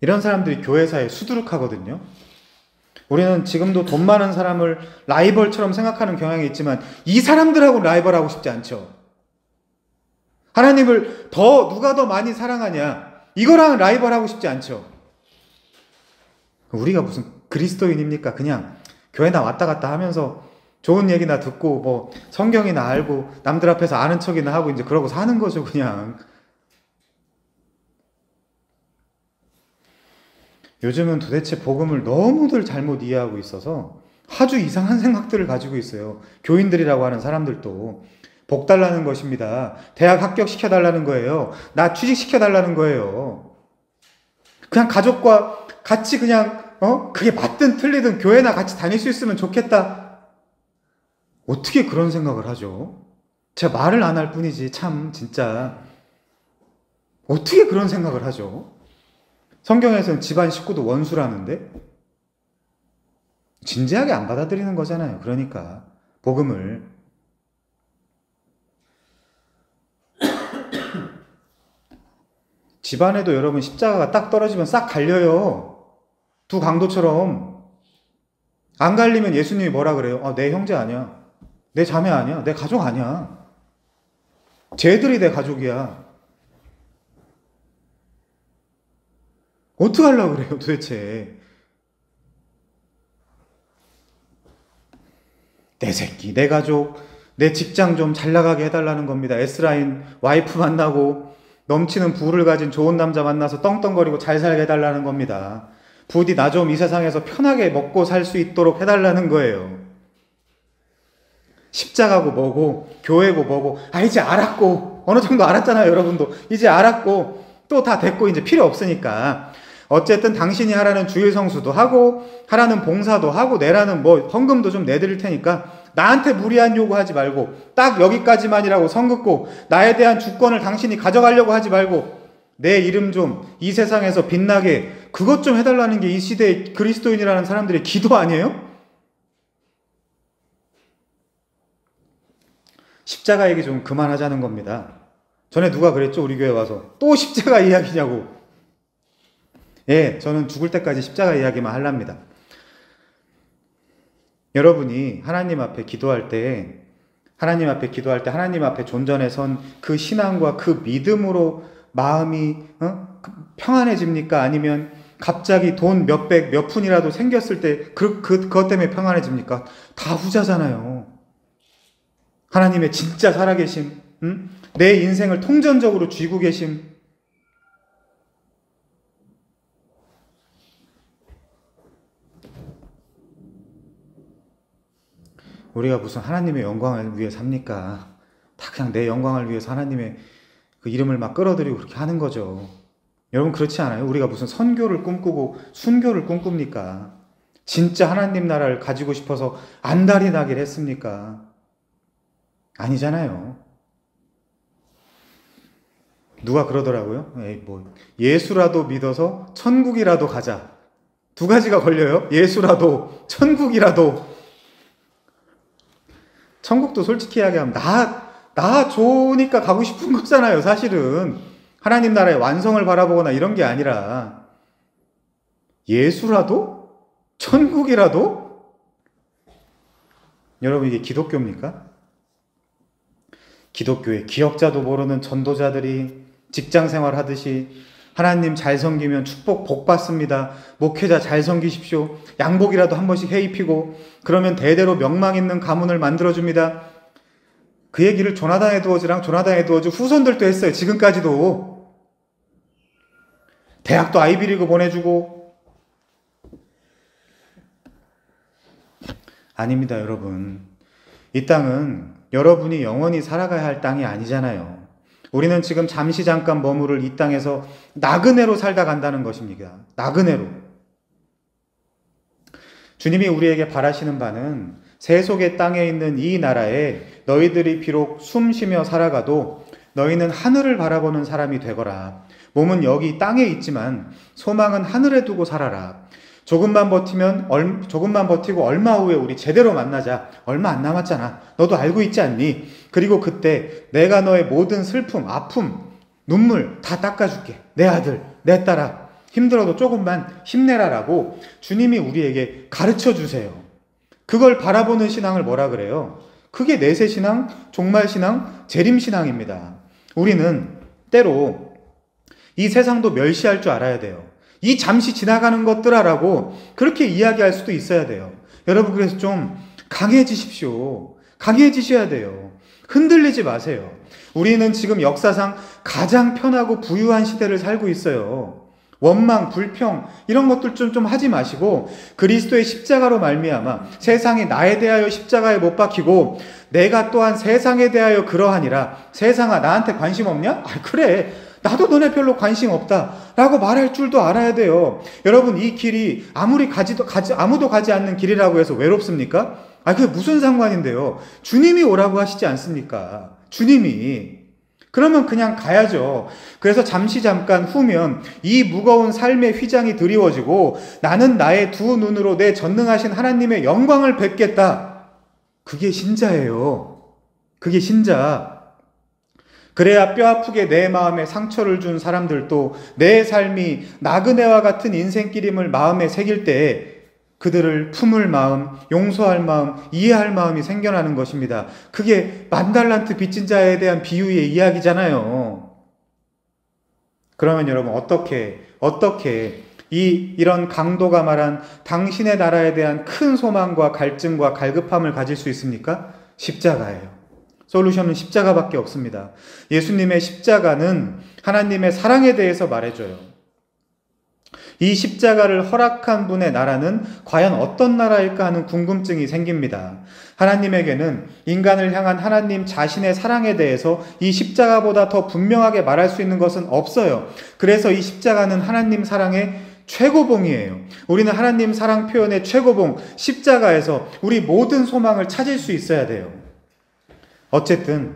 이런 사람들이 교회사에 수두룩하거든요. 우리는 지금도 돈 많은 사람을 라이벌처럼 생각하는 경향이 있지만 이 사람들하고 라이벌하고 싶지 않죠. 하나님을 누가 더 많이 사랑하냐, 이거랑 라이벌하고 싶지 않죠. 우리가 무슨 그리스도인입니까? 그냥 교회나 왔다 갔다 하면서 좋은 얘기나 듣고 성경이나 알고 남들 앞에서 아는 척이나 하고 이제 그러고 사는 거죠, 그냥. 요즘은 도대체 복음을 너무들 잘못 이해하고 있어서 아주 이상한 생각들을 가지고 있어요. 교인들이라고 하는 사람들도. 복 달라는 것입니다. 대학 합격시켜달라는 거예요. 나 취직시켜달라는 거예요. 그냥 가족과 같이 그냥 그게 맞든 틀리든 교회나 같이 다닐 수 있으면 좋겠다. 어떻게 그런 생각을 하죠? 제가 말을 안 할 뿐이지 참 진짜 어떻게 그런 생각을 하죠? 성경에서는 집안 식구도 원수라는데 진지하게 안 받아들이는 거잖아요. 그러니까 복음을. 집안에도 여러분 십자가가 딱 떨어지면 싹 갈려요. 두 강도처럼. 안 갈리면 예수님이 뭐라 그래요? 내 형제 아니야. 내 자매 아니야. 내 가족 아니야. 쟤들이 내 가족이야. 어떡하려고 그래요, 도대체. 내 새끼, 내 가족, 내 직장 좀 잘 나가게 해달라는 겁니다. S라인 와이프 만나고 넘치는 부를 가진 좋은 남자 만나서 떵떵거리고 잘 살게 해달라는 겁니다. 부디 나 좀 이 세상에서 편하게 먹고 살 수 있도록 해달라는 거예요. 십자가고 뭐고 교회고 뭐고 이제 알았고 어느 정도 알았잖아요. 여러분도 이제 알았고 또 다 됐고 이제 필요 없으니까 어쨌든 당신이 하라는 주일 성수도 하고 하라는 봉사도 하고 내라는 뭐 헌금도 좀 내드릴 테니까 나한테 무리한 요구하지 말고 딱 여기까지만이라고 선 긋고 나에 대한 주권을 당신이 가져가려고 하지 말고 내 이름 좀 이 세상에서 빛나게 그것 좀 해달라는 게 이 시대의 그리스도인이라는 사람들의 기도 아니에요? 십자가 얘기 좀 그만하자는 겁니다. 전에 누가 그랬죠? 우리 교회 와서 또 십자가 이야기냐고. 예, 저는 죽을 때까지 십자가 이야기만 하랍니다. 여러분이 하나님 앞에 기도할 때 하나님 앞에 존전에 선 그 신앙과 그 믿음으로 마음이 평안해집니까? 아니면 갑자기 돈 몇백, 몇 푼이라도 생겼을 때 그것 때문에 평안해집니까? 다 후자잖아요. 하나님의 진짜 살아계심, 내 인생을 통전적으로 쥐고 계심. 우리가 무슨 하나님의 영광을 위해 삽니까? 다 그냥 내 영광을 위해서 하나님의 그 이름을 막 끌어들이고 그렇게 하는 거죠. 여러분 그렇지 않아요? 우리가 무슨 선교를 꿈꾸고 순교를 꿈꿉니까? 진짜 하나님 나라를 가지고 싶어서 안달이 나길 했습니까? 아니잖아요. 누가 그러더라고요. 예수라도 믿어서 천국이라도 가자. 두 가지가 걸려요. 예수라도 천국이라도. 천국도 솔직히 이야기하면 나 좋으니까 가고 싶은 거잖아요. 사실은 하나님 나라의 완성을 바라보거나 이런 게 아니라 예수라도? 천국이라도? 여러분 이게 기독교입니까? 기독교의 기역자도 모르는 전도자들이 직장생활 하듯이 하나님 잘 섬기면 축복 복 받습니다. 목회자 잘 섬기십시오. 양복이라도 한 번씩 해 입히고 그러면 대대로 명망 있는 가문을 만들어줍니다. 그 얘기를 조나단 에드워즈 후손들도 했어요. 지금까지도. 대학도 아이비리그 보내주고. 아닙니다, 여러분. 이 땅은 여러분이 영원히 살아가야 할 땅이 아니잖아요. 우리는 지금 잠깐 머무를 이 땅에서 나그네로 살다 간다는 것입니다. 나그네로. 주님이 우리에게 바라시는 바는 세속의 땅에 있는 이 나라에 너희들이 비록 숨 쉬며 살아가도 너희는 하늘을 바라보는 사람이 되거라. 몸은 여기 땅에 있지만 소망은 하늘에 두고 살아라. 조금만 버티고 얼마 후에 우리 제대로 만나자. 얼마 안 남았잖아. 너도 알고 있지 않니? 그리고 그때 내가 너의 모든 슬픔, 아픔, 눈물 다 닦아줄게. 내 아들, 내 딸아. 힘들어도 조금만 힘내라라고 주님이 우리에게 가르쳐 주세요. 그걸 바라보는 신앙을 뭐라 그래요? 그게 내세신앙, 종말신앙, 재림신앙입니다. 우리는 때로 이 세상도 멸시할 줄 알아야 돼요. 이 잠시 지나가는 것들아라고 그렇게 이야기할 수도 있어야 돼요. 여러분 그래서 좀 강해지십시오. 강해지셔야 돼요. 흔들리지 마세요. 우리는 지금 역사상 가장 편하고 부유한 시대를 살고 있어요. 원망, 불평 이런 것들 좀 하지 마시고 그리스도의 십자가로 말미암아 세상이 나에 대하여 십자가에 못 박히고 내가 또한 세상에 대하여 그러하니라. 세상아 나한테 관심 없냐? 그래. 나도 너네 별로 관심 없다 라고 말할 줄도 알아야 돼요. 여러분 이 길이 아무도 가지 않는 길이라고 해서 외롭습니까? 그게 무슨 상관인데요. 주님이 오라고 하시지 않습니까? 주님이. 그러면 그냥 가야죠. 그래서 잠깐 후면 이 무거운 삶의 휘장이 드리워지고 나는 나의 두 눈으로 내 전능하신 하나님의 영광을 뵙겠다. 그게 신자예요. 그게 신자. 그래야 뼈아프게 내 마음에 상처를 준 사람들도 내 삶이 나그네와 같은 인생길임을 마음에 새길 때에 그들을 품을 마음, 용서할 마음, 이해할 마음이 생겨나는 것입니다. 그게 10,000달란트 빚진 자에 대한 비유의 이야기잖아요. 그러면 여러분 어떻게 이런 강도가 말한 당신의 나라에 대한 큰 소망과 갈증과 갈급함을 가질 수 있습니까? 십자가예요. 솔루션은 십자가밖에 없습니다. 예수님의 십자가는 하나님의 사랑에 대해서 말해줘요. 이 십자가를 허락한 분의 나라는 과연 어떤 나라일까 하는 궁금증이 생깁니다. 하나님에게는 인간을 향한 하나님 자신의 사랑에 대해서 이 십자가보다 더 분명하게 말할 수 있는 것은 없어요. 그래서 이 십자가는 하나님 사랑의 최고봉이에요. 우리는 하나님 사랑 표현의 최고봉, 십자가에서 우리 모든 소망을 찾을 수 있어야 돼요. 어쨌든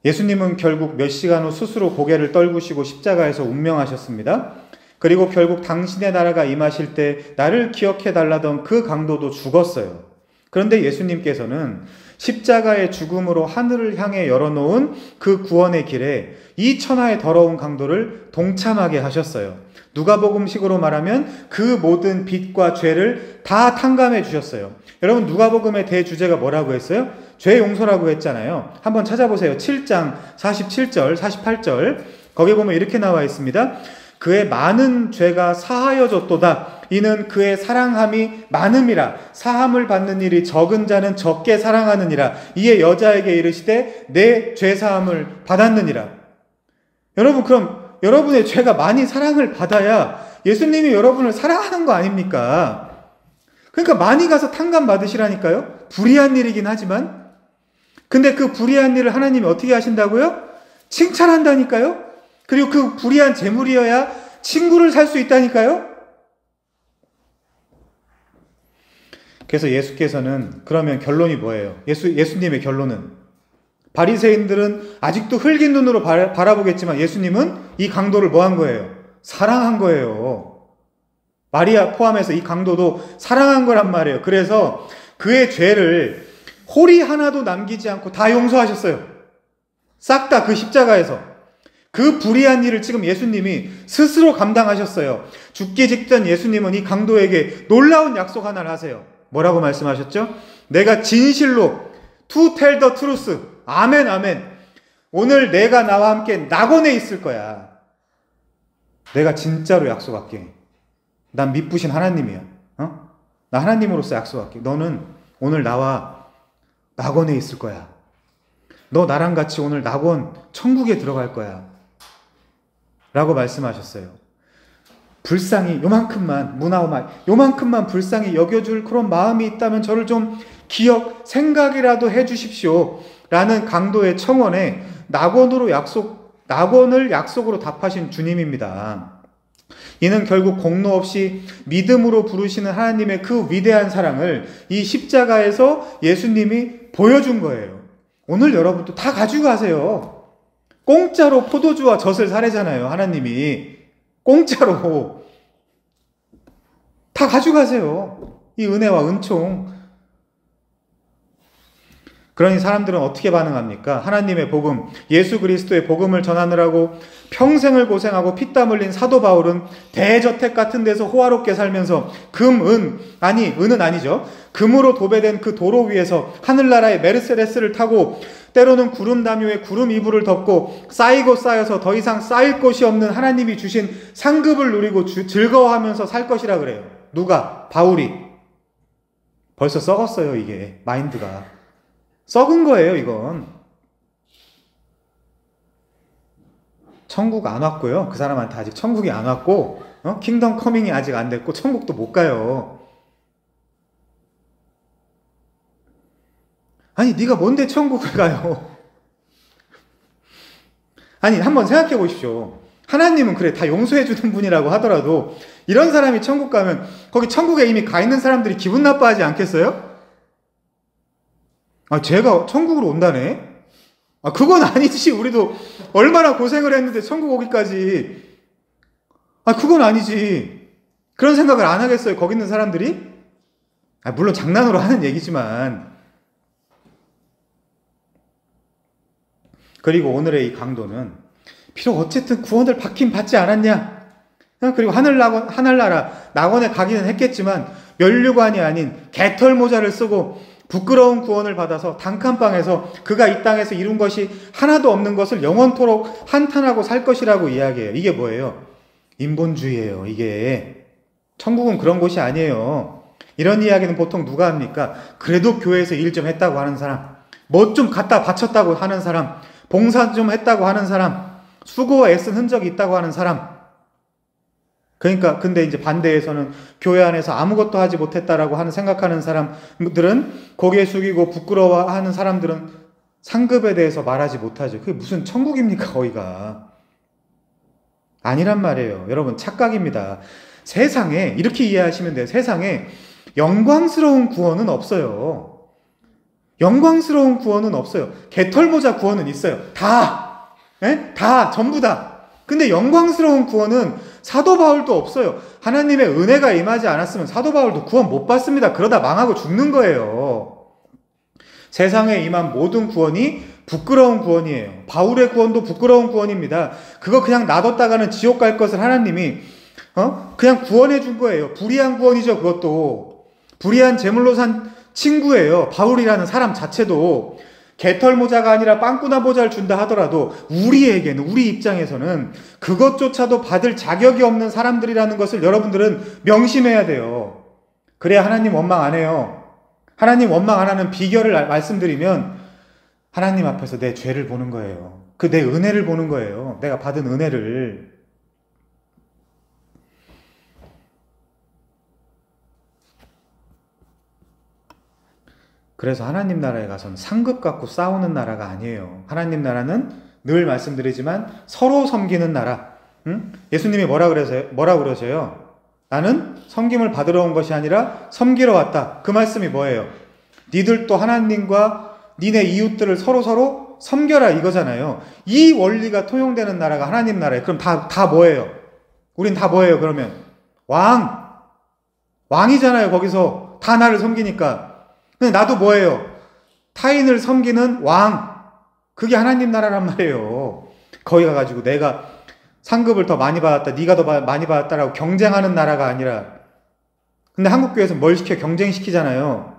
예수님은 결국 몇 시간 후 스스로 고개를 떨구시고 십자가에서 운명하셨습니다. 그리고 결국 당신의 나라가 임하실 때 나를 기억해 달라던 그 강도도 죽었어요. 그런데 예수님께서는 십자가의 죽음으로 하늘을 향해 열어놓은 그 구원의 길에 이 천하의 더러운 강도를 동참하게 하셨어요. 누가복음식으로 말하면 그 모든 빚과 죄를 다 탕감해 주셨어요. 여러분 누가복음의 대주제가 뭐라고 했어요? 죄 용서라고 했잖아요. 한번 찾아보세요. 7장 47절, 48절 거기 보면 이렇게 나와 있습니다. 그의 많은 죄가 사하여졌도다. 이는 그의 사랑함이 많음이라. 사함을 받는 일이 적은 자는 적게 사랑하느니라. 이에 여자에게 이르시되 내 죄사함을 받았느니라. 여러분 그럼 여러분의 죄가 많이 사랑을 받아야 예수님이 여러분을 사랑하는 거 아닙니까? 그러니까 많이 가서 탕감 받으시라니까요. 불의한 일이긴 하지만. 근데 그 불의한 일을 하나님이 어떻게 하신다고요? 칭찬한다니까요. 그리고 그 불의한 재물이어야 친구를 살 수 있다니까요. 그래서 예수께서는 그러면 결론이 뭐예요? 예수님의 결론은 바리새인들은 아직도 흙인 눈으로 바라보겠지만 예수님은 이 강도를 뭐 한 거예요? 사랑한 거예요. 마리아 포함해서 이 강도도 사랑한 거란 말이에요. 그래서 그의 죄를 홀이 하나도 남기지 않고 다 용서하셨어요. 싹 다 그 십자가에서. 그 불의한 일을 지금 예수님이 스스로 감당하셨어요. 죽기 직전 예수님은 이 강도에게 놀라운 약속 하나를 하세요. 뭐라고 말씀하셨죠? 내가 진실로 to tell the truth. 아멘 아멘. 오늘 내가 나와 함께 낙원에 있을 거야. 내가 진짜로 약속할게. 난 믿부신 하나님이야. 나 하나님으로서 약속할게. 너는 오늘 나와 낙원에 있을 거야. 너 나랑 같이 오늘 낙원 천국에 들어갈 거야. 라고 말씀하셨어요. 불쌍히 요만큼만 문화오마 요만큼만 불쌍히 여겨줄 그런 마음이 있다면 저를 좀 생각이라도 해주십시오. 라는 강도의 청원에 낙원을 약속으로 답하신 주님입니다. 이는 결국 공로 없이 믿음으로 부르시는 하나님의 그 위대한 사랑을 이 십자가에서 예수님이 보여준 거예요. 오늘 여러분도 다 가지고 가세요. 공짜로 포도주와 젖을 사래잖아요. 하나님이 공짜로 다 가져가세요. 이 은혜와 은총. 그러니 사람들은 어떻게 반응합니까? 하나님의 복음, 예수 그리스도의 복음을 전하느라고 평생을 고생하고 피땀 흘린 사도 바울은 대저택 같은 데서 호화롭게 살면서 은은 아니죠. 금으로 도배된 그 도로 위에서 하늘나라의 메르세데스를 타고 때로는 구름 담요에 구름 이불을 덮고 쌓이고 쌓여서 더 이상 쌓일 곳이 없는 하나님이 주신 상급을 누리고 즐거워하면서 살 것이라 그래요. 누가? 바울이. 벌써 썩었어요. 이게 마인드가. 썩은 거예요. 이건. 천국 안 왔고요. 그 사람한테 아직 천국이 안 왔고 킹덤 커밍이 아직 안 됐고 천국도 못 가요. 아니 네가 뭔데 천국을 가요? 아니 한번 생각해 보십시오. 하나님은 그래 다 용서해 주는 분이라고 하더라도 이런 사람이 천국 가면 거기 천국에 이미 가 있는 사람들이 기분 나빠하지 않겠어요? 아 쟤가 천국으로 온다네? 아 그건 아니지. 우리도 얼마나 고생을 했는데 천국 오기까지. 아 그건 아니지. 그런 생각을 안 하겠어요? 거기 있는 사람들이? 아 물론 장난으로 하는 얘기지만 그리고 오늘의 이 강도는 비록 어쨌든 구원을 받긴 받지 않았냐? 그리고 하늘나라 낙원에 가기는 했겠지만 면류관이 아닌 개털 모자를 쓰고 부끄러운 구원을 받아서 단칸방에서 그가 이 땅에서 이룬 것이 하나도 없는 것을 영원토록 한탄하고 살 것이라고 이야기해요. 이게 뭐예요? 인본주의예요. 이게 천국은 그런 곳이 아니에요. 이런 이야기는 보통 누가 합니까? 그래도 교회에서 일 좀 했다고 하는 사람, 뭐 좀 갖다 바쳤다고 하는 사람, 봉사 좀 했다고 하는 사람, 수고와 애쓴 흔적이 있다고 하는 사람. 그러니까 근데 이제 반대에서는 교회 안에서 아무것도 하지 못했다라고 생각하는 사람들은 고개 숙이고 부끄러워하는 사람들은 상급에 대해서 말하지 못하죠. 그게 무슨 천국입니까? 거기가 아니란 말이에요. 여러분, 착각입니다. 세상에 이렇게 이해하시면 돼요. 세상에 영광스러운 구원은 없어요. 영광스러운 구원은 없어요. 개털모자 구원은 있어요. 다 전부 다. 근데 영광스러운 구원은 사도 바울도 없어요. 하나님의 은혜가 임하지 않았으면 사도 바울도 구원 못 받습니다. 그러다 망하고 죽는 거예요. 세상에 임한 모든 구원이 부끄러운 구원이에요. 바울의 구원도 부끄러운 구원입니다. 그거 그냥 놔뒀다가는 지옥 갈 것을 하나님이 그냥 구원해 준 거예요. 불의한 구원이죠. 그것도 불의한 제물로 산 친구예요. 바울이라는 사람 자체도 개털 모자가 아니라 빵꾸나 모자를 준다 하더라도 우리에게는, 우리 입장에서는 그것조차도 받을 자격이 없는 사람들이라는 것을 여러분들은 명심해야 돼요. 그래야 하나님 원망 안 해요. 하나님 원망 안 하는 비결을 말씀드리면 하나님 앞에서 내 죄를 보는 거예요. 그 내 은혜를 보는 거예요. 내가 받은 은혜를. 그래서 하나님 나라에 가서는 상급 갖고 싸우는 나라가 아니에요. 하나님 나라는 늘 말씀드리지만 서로 섬기는 나라. 예수님이 뭐라 그러세요? 나는 섬김을 받으러 온 것이 아니라 섬기러 왔다. 그 말씀이 뭐예요? 니들도 하나님과 니네 이웃들을 서로 섬겨라 이거잖아요. 이 원리가 통용되는 나라가 하나님 나라예요. 그럼 다 뭐예요? 우린 다 뭐예요? 그러면 왕이잖아요. 거기서 다 나를 섬기니까. 근데 나도 뭐예요? 타인을 섬기는 왕. 그게 하나님 나라란 말이에요. 거기 가가지고 내가 상급을 더 많이 받았다, 네가 더 많이 받았다라고 경쟁하는 나라가 아니라. 근데 한국교회에서 뭘 시켜? 경쟁시키잖아요.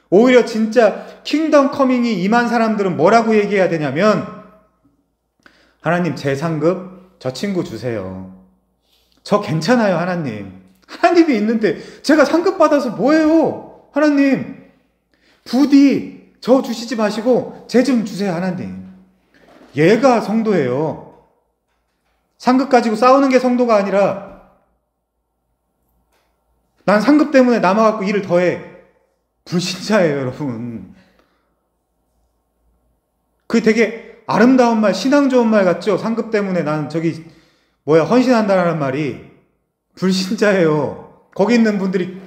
오히려 진짜 킹덤 커밍이 임한 사람들은 뭐라고 얘기해야 되냐면 하나님 제 상급 저 친구 주세요. 저 괜찮아요. 하나님이 있는데 제가 상급 받아서 뭐해요? 하나님 부디 저 주시지 마시고 쟤 좀 주세요. 하나님. 얘가 성도예요. 상급 가지고 싸우는 게 성도가 아니라 난 상급 때문에 남아갖고 일을 더해. 불신자예요. 여러분. 그게 되게 아름다운 말, 신앙 좋은 말 같죠? 상급 때문에 나는 헌신한다라는 말이. 불신자예요. 거기 있는 분들이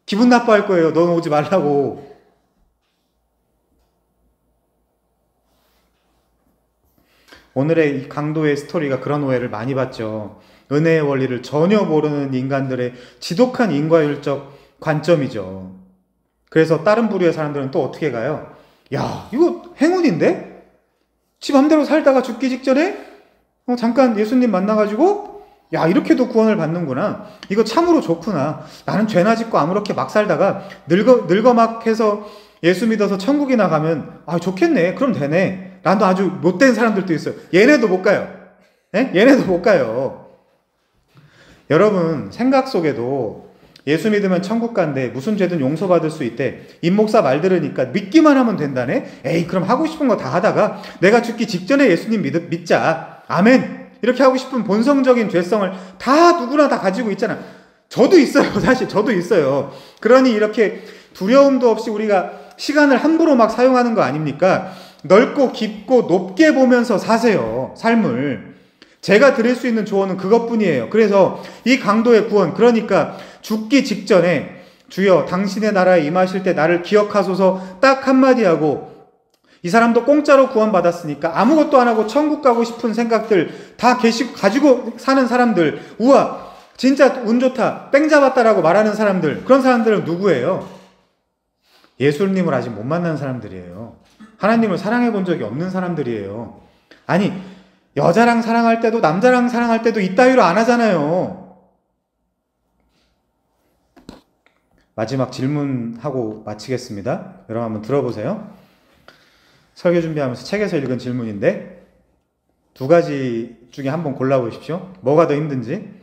기분 나빠할 거예요. 너는 오지 말라고. 오늘의 이 강도의 스토리가 그런 오해를 많이 받죠. 은혜의 원리를 전혀 모르는 인간들의 지독한 인과율적 관점이죠. 그래서 다른 부류의 사람들은 또 어떻게 가요? 야, 이거 행운인데? 지 맘대로 살다가 죽기 직전에 잠깐 예수님 만나가지고 야, 이렇게도 구원을 받는구나. 이거 참으로 좋구나. 나는 죄나 짓고 아무렇게 막 살다가 늙어 막 해서 예수 믿어서 천국이나 가면 좋겠네. 그럼 되네. 나도 아주 못된 사람들도 있어요. 얘네도 못 가요. 얘네도 못 가요. 여러분 생각 속에도 예수 믿으면 천국 간대. 무슨 죄든 용서받을 수 있대. 임목사 말 들으니까 믿기만 하면 된다네. 에이 그럼 하고 싶은 거 다 하다가 내가 죽기 직전에 예수님 믿자. 아멘. 이렇게 하고 싶은 본성적인 죄성을 다 누구나 다 가지고 있잖아. 저도 있어요. 사실 저도 있어요. 그러니 이렇게 두려움도 없이 우리가 시간을 함부로 막 사용하는 거 아닙니까? 넓고 깊고 높게 보면서 사세요. 삶을. 제가 드릴 수 있는 조언은 그것뿐이에요. 그래서 이 강도의 구원, 그러니까 죽기 직전에 주여 당신의 나라에 임하실 때 나를 기억하소서 딱 한마디 하고, 이 사람도 공짜로 구원받았으니까 아무것도 안 하고 천국 가고 싶은 생각들 다 가지고 사는 사람들, 우와 진짜 운 좋다 뺑 잡았다라고 말하는 사람들, 그런 사람들은 누구예요? 예수님을 아직 못 만난 사람들이에요. 하나님을 사랑해 본 적이 없는 사람들이에요. 아니, 여자랑 사랑할 때도 남자랑 사랑할 때도 이따위로 안 하잖아요. 마지막 질문하고 마치겠습니다. 여러분 한번 들어보세요. 설교 준비하면서 책에서 읽은 질문인데 두 가지 중에 한번 골라보십시오. 뭐가 더 힘든지.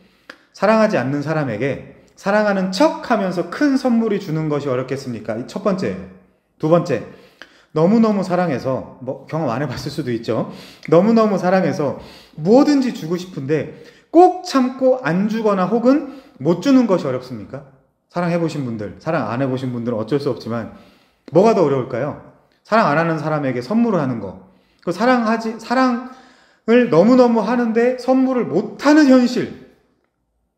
사랑하지 않는 사람에게 사랑하는 척 하면서 큰 선물이 주는 것이 어렵겠습니까? 첫 번째예요. 두 번째, 너무너무 사랑해서, 경험 안 해봤을 수도 있죠. 너무너무 사랑해서 뭐든지 주고 싶은데 꼭 참고 안 주거나 혹은 못 주는 것이 어렵습니까? 사랑해보신 분들, 사랑 안 해보신 분들은 어쩔 수 없지만 뭐가 더 어려울까요? 사랑 안 하는 사람에게 선물을 하는 거. 사랑을 너무너무 하는데 선물을 못 하는 현실.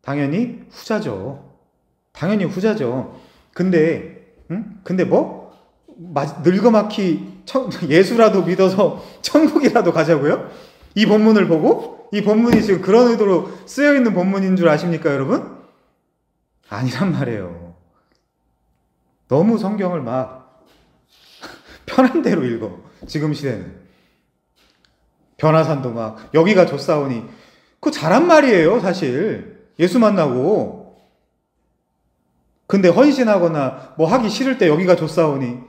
당연히 후자죠. 당연히 후자죠. 근데 늙어막히 예수라도 믿어서 천국이라도 가자고요? 이 본문을 보고? 이 본문이 지금 그런 의도로 쓰여있는 본문인 줄 아십니까, 여러분? 아니란 말이에요. 너무 성경을 막 편한 대로 읽어. 지금 시대는. 변화산도 막 여기가 좋사오니 그거 잘한 말이에요, 사실. 예수 만나고. 근데 헌신하거나 뭐 하기 싫을 때 여기가 좋사오니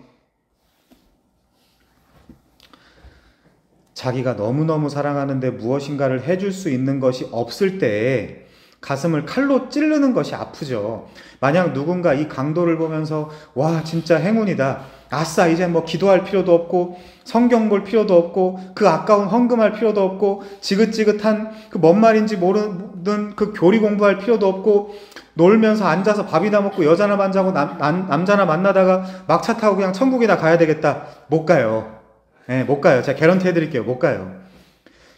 자기가 너무너무 사랑하는데 무엇인가를 해줄 수 있는 것이 없을 때 가슴을 칼로 찌르는 것이 아프죠. 만약 누군가 이 강도를 보면서 와 진짜 행운이다. 아싸 이제 뭐 기도할 필요도 없고 성경 볼 필요도 없고 그 아까운 헌금할 필요도 없고 지긋지긋한 그 뭔 말인지 모르는 그 교리 공부할 필요도 없고 놀면서 앉아서 밥이나 먹고 여자나 만나고 남자나 만나다가 막차 타고 그냥 천국이나 가야 되겠다. 못 가요. 네, 못 가요. 제가 개런티 해드릴게요. 못 가요.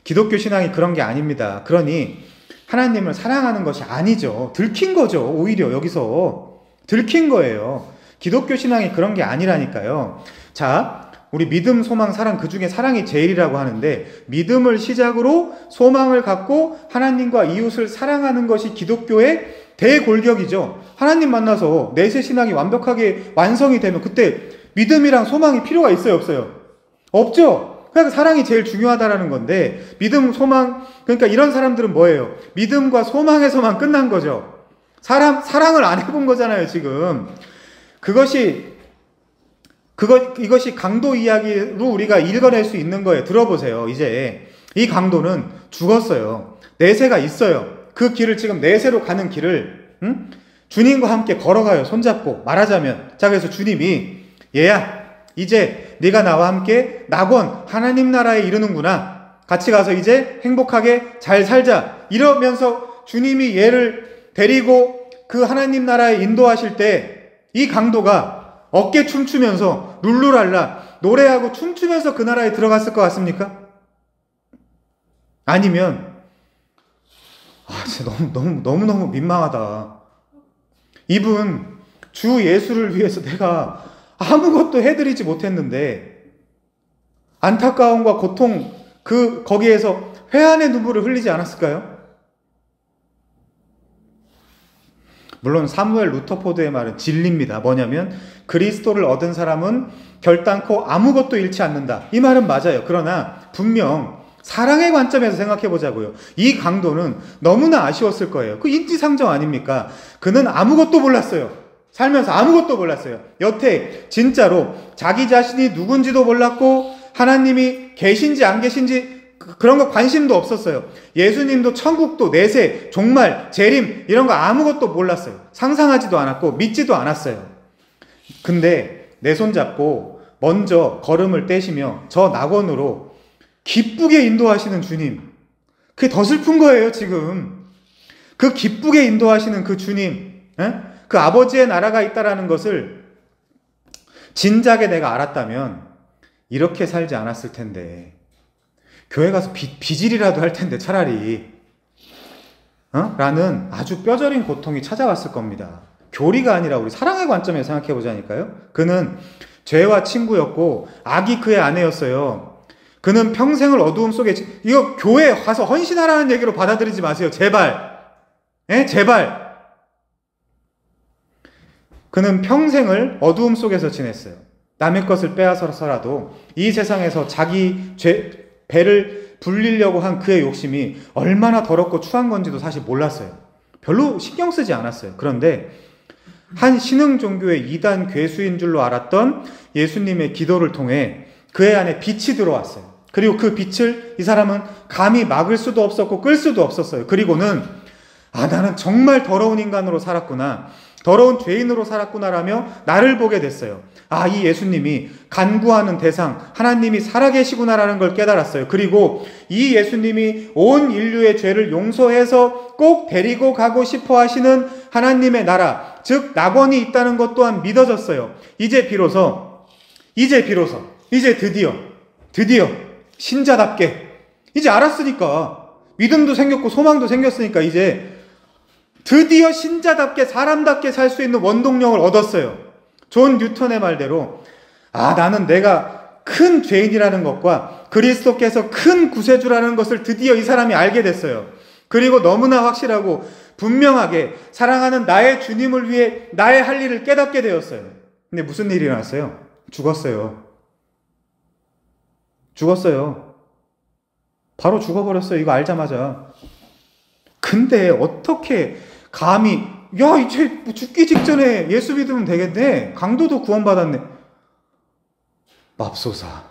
기독교 신앙이 그런 게 아닙니다. 그러니 하나님을 사랑하는 것이 아니죠. 들킨 거죠. 오히려 여기서 들킨 거예요. 기독교 신앙이 그런 게 아니라니까요. 자, 우리 믿음, 소망, 사랑, 그 중에 사랑이 제일이라고 하는데 믿음을 시작으로 소망을 갖고 하나님과 이웃을 사랑하는 것이 기독교의 대골격이죠. 하나님 만나서 내세 신앙이 완벽하게 완성이 되면 그때 믿음이랑 소망이 필요가 있어요, 없어요? 없죠. 그러니까 사랑이 제일 중요하다라는 건데 믿음, 소망, 그러니까 이런 사람들은 뭐예요? 믿음과 소망에서만 끝난 거죠. 사랑을 안 해본 거잖아요, 지금. 이것이 강도 이야기로 우리가 읽어낼 수 있는 거예요. 들어보세요. 이제 이 강도는 죽었어요. 내세가 있어요. 그 길을 지금 내세로 가는 길을 주님과 함께 걸어가요. 손잡고. 말하자면 자, 그래서 주님이 얘야 이제 네가 나와 함께 낙원 하나님 나라에 이르는구나. 같이 가서 이제 행복하게 잘 살자. 이러면서 주님이 얘를 데리고 그 하나님 나라에 인도하실 때 이 강도가 어깨 춤추면서 룰루랄라 노래하고 춤추면서 그 나라에 들어갔을 것 같습니까? 아니면 진짜 너무너무 민망하다. 이분 주 예수를 위해서 내가 아무것도 해드리지 못했는데 안타까움과 고통 거기에서 회한의 눈물을 흘리지 않았을까요? 물론 사무엘 루터포드의 말은 진리입니다. 뭐냐면 그리스도를 얻은 사람은 결단코 아무것도 잃지 않는다. 이 말은 맞아요. 그러나 분명 사랑의 관점에서 생각해 보자고요. 이 강도는 너무나 아쉬웠을 거예요. 그 인지상정 아닙니까? 그는 아무것도 몰랐어요. 살면서 아무것도 몰랐어요. 여태 진짜로 자기 자신이 누군지도 몰랐고 하나님이 계신지 안 계신지 그런 거 관심도 없었어요. 예수님도 천국도 내세, 종말, 재림 이런 거 아무것도 몰랐어요. 상상하지도 않았고 믿지도 않았어요. 근데 내 손 잡고 먼저 걸음을 떼시며 저 낙원으로 기쁘게 인도하시는 주님, 그게 더 슬픈 거예요. 지금 그 기쁘게 인도하시는 그 주님, 그 아버지의 나라가 있다라는 것을 진작에 내가 알았다면 이렇게 살지 않았을 텐데 교회 가서 빚질이라도 할 텐데 차라리 라는 아주 뼈저린 고통이 찾아왔을 겁니다. 교리가 아니라 우리 사랑의 관점에서 생각해 보자니까요. 그는 죄와 친구였고 악이 그의 아내였어요. 그는 평생을 어두움 속에 이거 교회 가서 헌신하라는 얘기로 받아들이지 마세요. 제발. 제발. 그는 평생을 어두움 속에서 지냈어요. 남의 것을 빼앗아서라도 이 세상에서 자기 배를 불리려고 한 그의 욕심이 얼마나 더럽고 추한 건지도 사실 몰랐어요. 별로 신경 쓰지 않았어요. 그런데 한 신흥 종교의 이단 괴수인 줄로 알았던 예수님의 기도를 통해 그의 안에 빛이 들어왔어요. 그리고 그 빛을 이 사람은 감히 막을 수도 없었고 끌 수도 없었어요. 그리고는 나는 정말 더러운 인간으로 살았구나. 더러운 죄인으로 살았구나라며 나를 보게 됐어요. 이 예수님이 간구하는 대상, 하나님이 살아계시구나라는 걸 깨달았어요. 그리고 이 예수님이 온 인류의 죄를 용서해서 꼭 데리고 가고 싶어 하시는 하나님의 나라, 즉 낙원이 있다는 것 또한 믿어졌어요. 이제 드디어 신자답게 이제 알았으니까, 믿음도 생겼고 소망도 생겼으니까 이제 드디어 신자답게 사람답게 살 수 있는 원동력을 얻었어요. 존 뉴턴의 말대로 나는 내가 큰 죄인이라는 것과 그리스도께서 큰 구세주라는 것을 드디어 이 사람이 알게 됐어요. 그리고 너무나 확실하고 분명하게 사랑하는 나의 주님을 위해 나의 할 일을 깨닫게 되었어요. 근데 무슨 일이 일어났어요? 죽었어요. 바로 죽어버렸어요. 이거 알자마자. 근데 어떻게 감히 이제 죽기 직전에 예수 믿으면 되겠네. 강도도 구원받았네. 맙소사.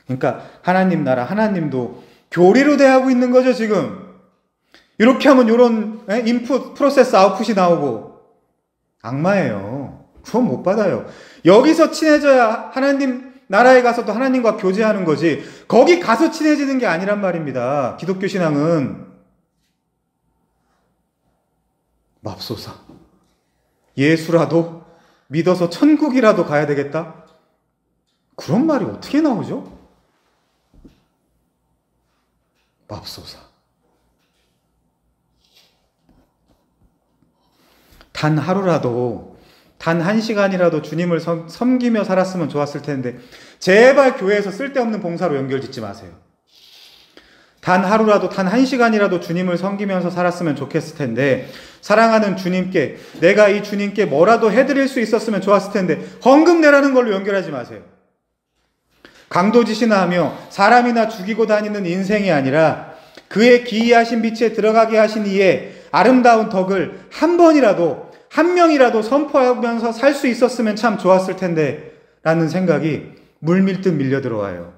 그러니까 하나님 나라, 하나님도 교리로 대하고 있는 거죠, 지금. 이렇게 하면 이런 인풋, 프로세스, 아웃풋이 나오고. 악마예요. 구원 못 받아요. 여기서 친해져야 하나님 나라에 가서도 하나님과 교제하는 거지, 거기 가서 친해지는 게 아니란 말입니다. 기독교 신앙은. 맙소사. 예수라도 믿어서 천국이라도 가야 되겠다? 그런 말이 어떻게 나오죠? 맙소사. 단 하루라도, 단 한 시간이라도 주님을 섬기며 살았으면 좋았을 텐데, 제발 교회에서 쓸데없는 봉사로 연결 짓지 마세요. 단 하루라도, 단 한 시간이라도 주님을 섬기면서 살았으면 좋겠을 텐데, 사랑하는 주님께, 내가 이 주님께 뭐라도 해드릴 수 있었으면 좋았을 텐데, 헌금 내라는 걸로 연결하지 마세요. 강도짓이나 하며 사람이나 죽이고 다니는 인생이 아니라 그의 기이하신 빛에 들어가게 하신 이의 아름다운 덕을 한 명이라도 선포하면서 살 수 있었으면 참 좋았을 텐데 라는 생각이 물밀듯 밀려 들어와요.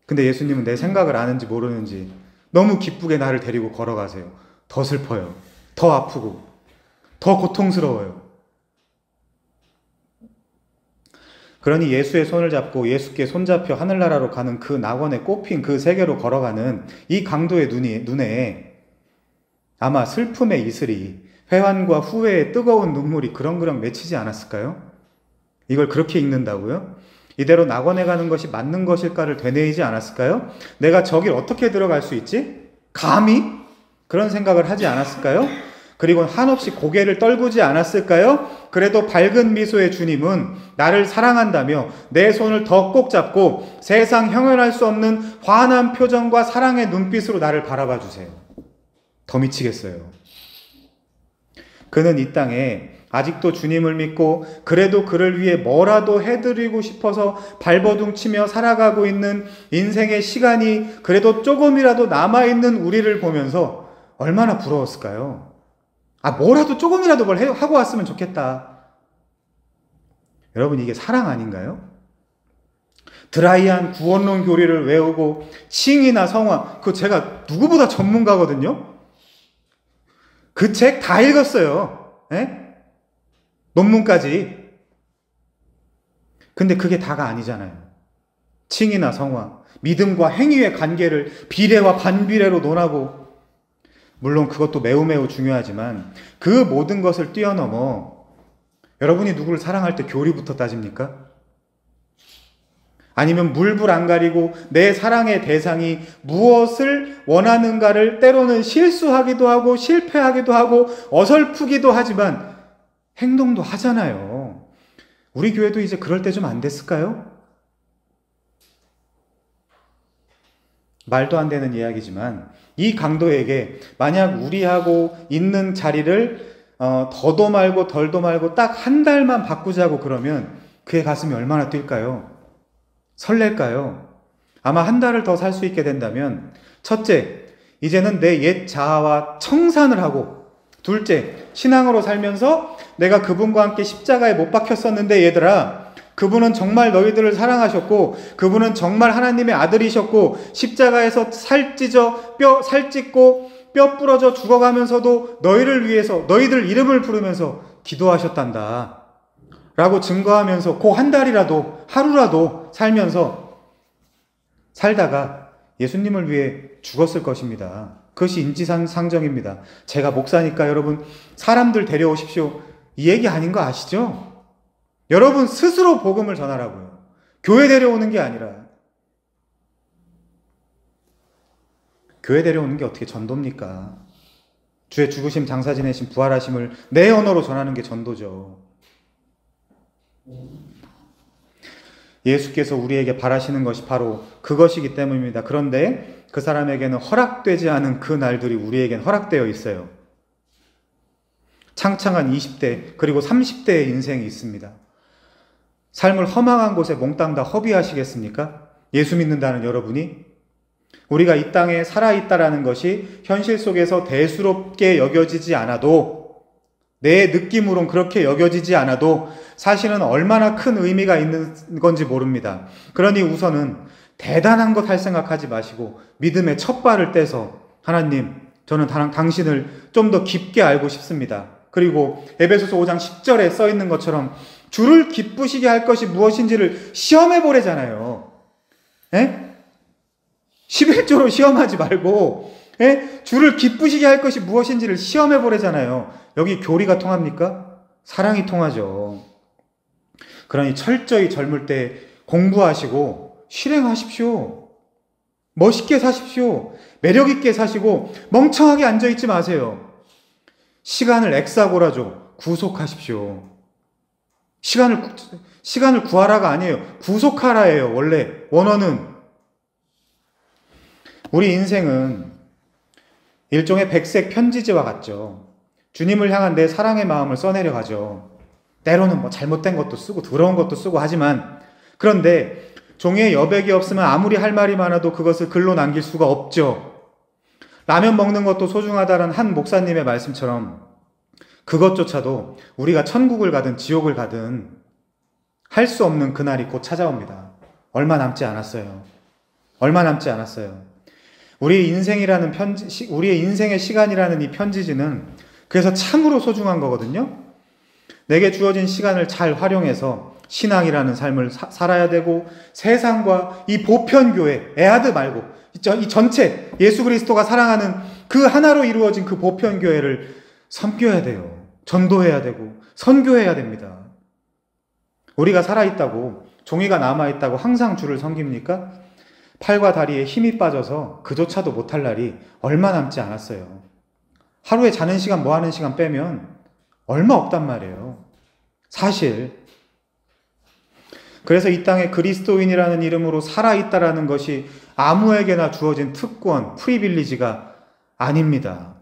근데 예수님은 내 생각을 아는지 모르는지 너무 기쁘게 나를 데리고 걸어가세요. 더 슬퍼요. 더 아프고 더 고통스러워요. 그러니 예수의 손을 잡고 예수께 손잡혀 하늘나라로 가는 그 낙원에 꽃핀 그 세계로 걸어가는 이 강도의 눈에 아마 슬픔의 이슬이, 회환과 후회의 뜨거운 눈물이 그렁그렁 맺히지 않았을까요? 이걸 그렇게 읽는다고요? 이대로 낙원에 가는 것이 맞는 것일까를 되뇌이지 않았을까요? 내가 저길 어떻게 들어갈 수 있지? 감히? 그런 생각을 하지 않았을까요? 그리고 한없이 고개를 떨구지 않았을까요? 그래도 밝은 미소의 주님은 나를 사랑한다며 내 손을 더 꼭 잡고 세상 형용할 수 없는 환한 표정과 사랑의 눈빛으로 나를 바라봐 주세요. 더 미치겠어요. 그는 이 땅에 아직도 주님을 믿고 그래도 그를 위해 뭐라도 해드리고 싶어서 발버둥치며 살아가고 있는 인생의 시간이 그래도 조금이라도 남아있는 우리를 보면서 얼마나 부러웠을까요? 뭐라도 조금이라도 뭘 하고 왔으면 좋겠다. 여러분, 이게 사랑 아닌가요? 드라이한 구원론 교리를 외우고 칭의나 성화, 그거 제가 누구보다 전문가거든요. 그 책 다 읽었어요. 논문까지. 근데 그게 다가 아니잖아요. 칭의나 성화, 믿음과 행위의 관계를 비례와 반비례로 논하고, 물론 그것도 매우 중요하지만 그 모든 것을 뛰어넘어 여러분이 누구를 사랑할 때 교리부터 따집니까? 아니면 물불 안 가리고 내 사랑의 대상이 무엇을 원하는가를 때로는 실수하기도 하고 실패하기도 하고 어설프기도 하지만 행동도 하잖아요. 우리 교회도 이제 그럴 때 좀 안 됐을까요? 말도 안 되는 이야기지만 이 강도에게 만약 우리하고 있는 자리를 더도 말고 덜도 말고 딱 한 달만 바꾸자고 그러면 그의 가슴이 얼마나 뛸까요? 설렐까요? 아마 한 달을 더 살 수 있게 된다면, 첫째, 이제는 내 옛 자아와 청산을 하고, 둘째, 신앙으로 살면서 내가 그분과 함께 십자가에 못 박혔었는데 얘들아, 그분은 정말 너희들을 사랑하셨고, 그분은 정말 하나님의 아들이셨고, 십자가에서 살 찢고 뼈 부러져 죽어가면서도 너희를 위해서, 너희들 이름을 부르면서 기도하셨단다 라고 증거하면서 그 한 달이라도, 하루라도 살다가 예수님을 위해 죽었을 것입니다. 그것이 인지상정입니다. 제가 목사니까 여러분 사람들 데려오십시오, 이 얘기 아닌 거 아시죠? 여러분 스스로 복음을 전하라고요. 교회 데려오는 게 아니라. 교회 데려오는 게 어떻게 전도입니까? 주의 죽으심, 장사 지내심, 부활하심을 내 언어로 전하는 게 전도죠. 예수께서 우리에게 바라시는 것이 바로 그것이기 때문입니다. 그런데 그 사람에게는 허락되지 않은 그 날들이 우리에겐 허락되어 있어요. 창창한 20대 그리고 30대의 인생이 있습니다. 삶을 허망한 곳에 몽땅 다 허비하시겠습니까? 예수 믿는다는 여러분이? 우리가 이 땅에 살아있다라는 것이 현실 속에서 대수롭게 여겨지지 않아도, 내 느낌으론 그렇게 여겨지지 않아도 사실은 얼마나 큰 의미가 있는 건지 모릅니다. 그러니 우선은 대단한 것 할 생각하지 마시고 믿음의 첫 발을 떼서, 하나님, 저는 당신을 좀 더 깊게 알고 싶습니다. 그리고 에베소서 5장 10절에 써 있는 것처럼 주를 기쁘시게 할 것이 무엇인지를 시험해 보래잖아요. 11조로 시험하지 말고 주를 기쁘시게 할 것이 무엇인지를 시험해 보래잖아요. 여기 교리가 통합니까? 사랑이 통하죠. 그러니 철저히 젊을 때 공부하시고 실행하십시오. 멋있게 사십시오. 매력 있게 사시고 멍청하게 앉아있지 마세요. 시간을 엑사고라죠. 구속하십시오. 시간을 구하라가 아니에요. 구속하라예요. 원래 원어는. 우리 인생은 일종의 백색 편지지와 같죠. 주님을 향한 내 사랑의 마음을 써내려 가죠. 때로는 뭐 잘못된 것도 쓰고 더러운 것도 쓰고 하지만, 그런데 종이에 여백이 없으면 아무리 할 말이 많아도 그것을 글로 남길 수가 없죠. 라면 먹는 것도 소중하다는 한 목사님의 말씀처럼 그것조차도 우리가 천국을 가든 지옥을 가든 할 수 없는 그날이 곧 찾아옵니다. 얼마 남지 않았어요. 얼마 남지 않았어요. 우리의 인생의 시간이라는 이 편지지는 그래서 참으로 소중한 거거든요. 내게 주어진 시간을 잘 활용해서 신앙이라는 삶을 살아야 되고, 세상과 이 보편교회, 에아드 말고 이 전체 예수 그리스도가 사랑하는 그 하나로 이루어진 그 보편교회를 섬겨야 돼요. 전도해야 되고 선교해야 됩니다. 우리가 살아있다고, 종이가 남아있다고 항상 주를 섬깁니까? 팔과 다리에 힘이 빠져서 그조차도 못할 날이 얼마 남지 않았어요. 하루에 자는 시간, 뭐 하는 시간 빼면 얼마 없단 말이에요. 사실. 그래서 이 땅에 그리스도인이라는 이름으로 살아있다라는 것이 아무에게나 주어진 특권, 프리빌리지가 아닙니다.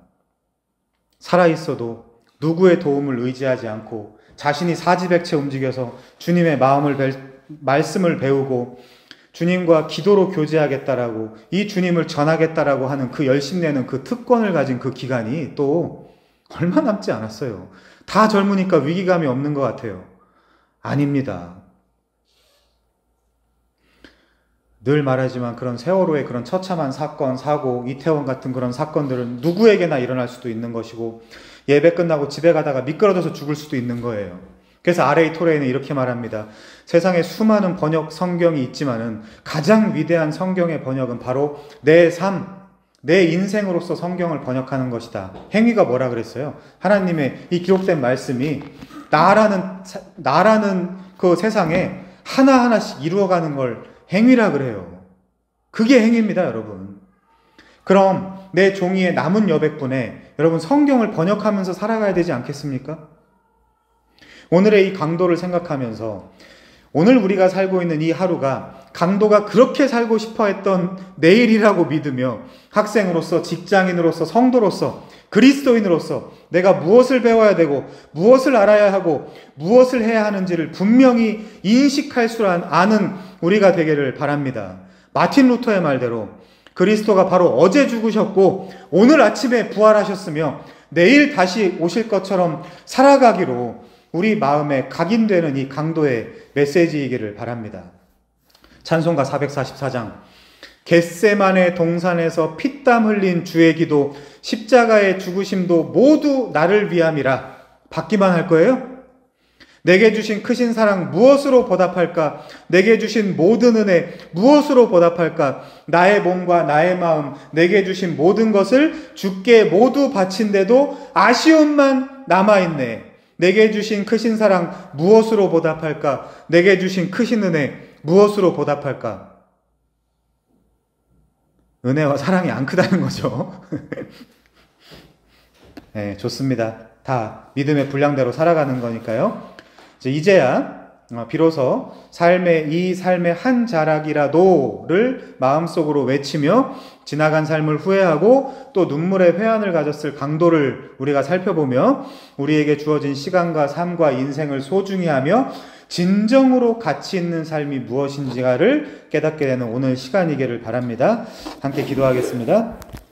살아있어도 누구의 도움을 의지하지 않고 자신이 사지백체 움직여서 주님의 말씀을 배우고 주님과 기도로 교제하겠다라고, 이 주님을 전하겠다라고 하는 그 열심내는 그 특권을 가진 그 기간이 또 얼마 남지 않았어요. 다 젊으니까 위기감이 없는 것 같아요. 아닙니다. 늘 말하지만 그런 세월호의 그런 처참한 사건, 사고, 이태원 같은 그런 사건들은 누구에게나 일어날 수도 있는 것이고, 예배 끝나고 집에 가다가 미끄러져서 죽을 수도 있는 거예요. 그래서 R.A. 토레이는 이렇게 말합니다. 세상에 수많은 번역 성경이 있지만은 가장 위대한 성경의 번역은 바로 내 삶, 내 인생으로서 성경을 번역하는 것이다. 행위가 뭐라 그랬어요? 하나님의 이 기록된 말씀이 나라는 그 세상에 하나하나씩 이루어가는 걸 행위라 그래요. 그게 행위입니다, 여러분. 그럼 내 종이의 남은 여백분에 여러분 성경을 번역하면서 살아가야 되지 않겠습니까? 오늘의 이 강도를 생각하면서 오늘 우리가 살고 있는 이 하루가 강도가 그렇게 살고 싶어 했던 내일이라고 믿으며 학생으로서, 직장인으로서, 성도로서 그리스도인으로서 내가 무엇을 배워야 되고 무엇을 알아야 하고 무엇을 해야 하는지를 분명히 인식할 줄 아는 우리가 되기를 바랍니다. 마틴 루터의 말대로 그리스도가 바로 어제 죽으셨고 오늘 아침에 부활하셨으며 내일 다시 오실 것처럼 살아가기로 우리 마음에 각인되는 이 강도의 메시지이기를 바랍니다. 찬송가 444장 겟세마네 동산에서 피땀 흘린 주의 기도 십자가의 죽으심도 모두 나를 위함이라 받기만 할 거예요? 내게 주신 크신 사랑 무엇으로 보답할까? 내게 주신 모든 은혜 무엇으로 보답할까? 나의 몸과 나의 마음 내게 주신 모든 것을 주께 모두 바친데도 아쉬움만 남아있네. 내게 주신 크신 사랑 무엇으로 보답할까? 내게 주신 크신 은혜 무엇으로 보답할까? 은혜와 사랑이 안 크다는 거죠. 네, 좋습니다. 다 믿음의 분량대로 살아가는 거니까요. 이제야 비로소 이 삶의 한 자락이라도를 마음속으로 외치며 지나간 삶을 후회하고 또 눈물의 회한을 가졌을 강도를 우리가 살펴보며 우리에게 주어진 시간과 삶과 인생을 소중히 하며 진정으로 가치 있는 삶이 무엇인지를 깨닫게 되는 오늘 시간이기를 바랍니다. 함께 기도하겠습니다.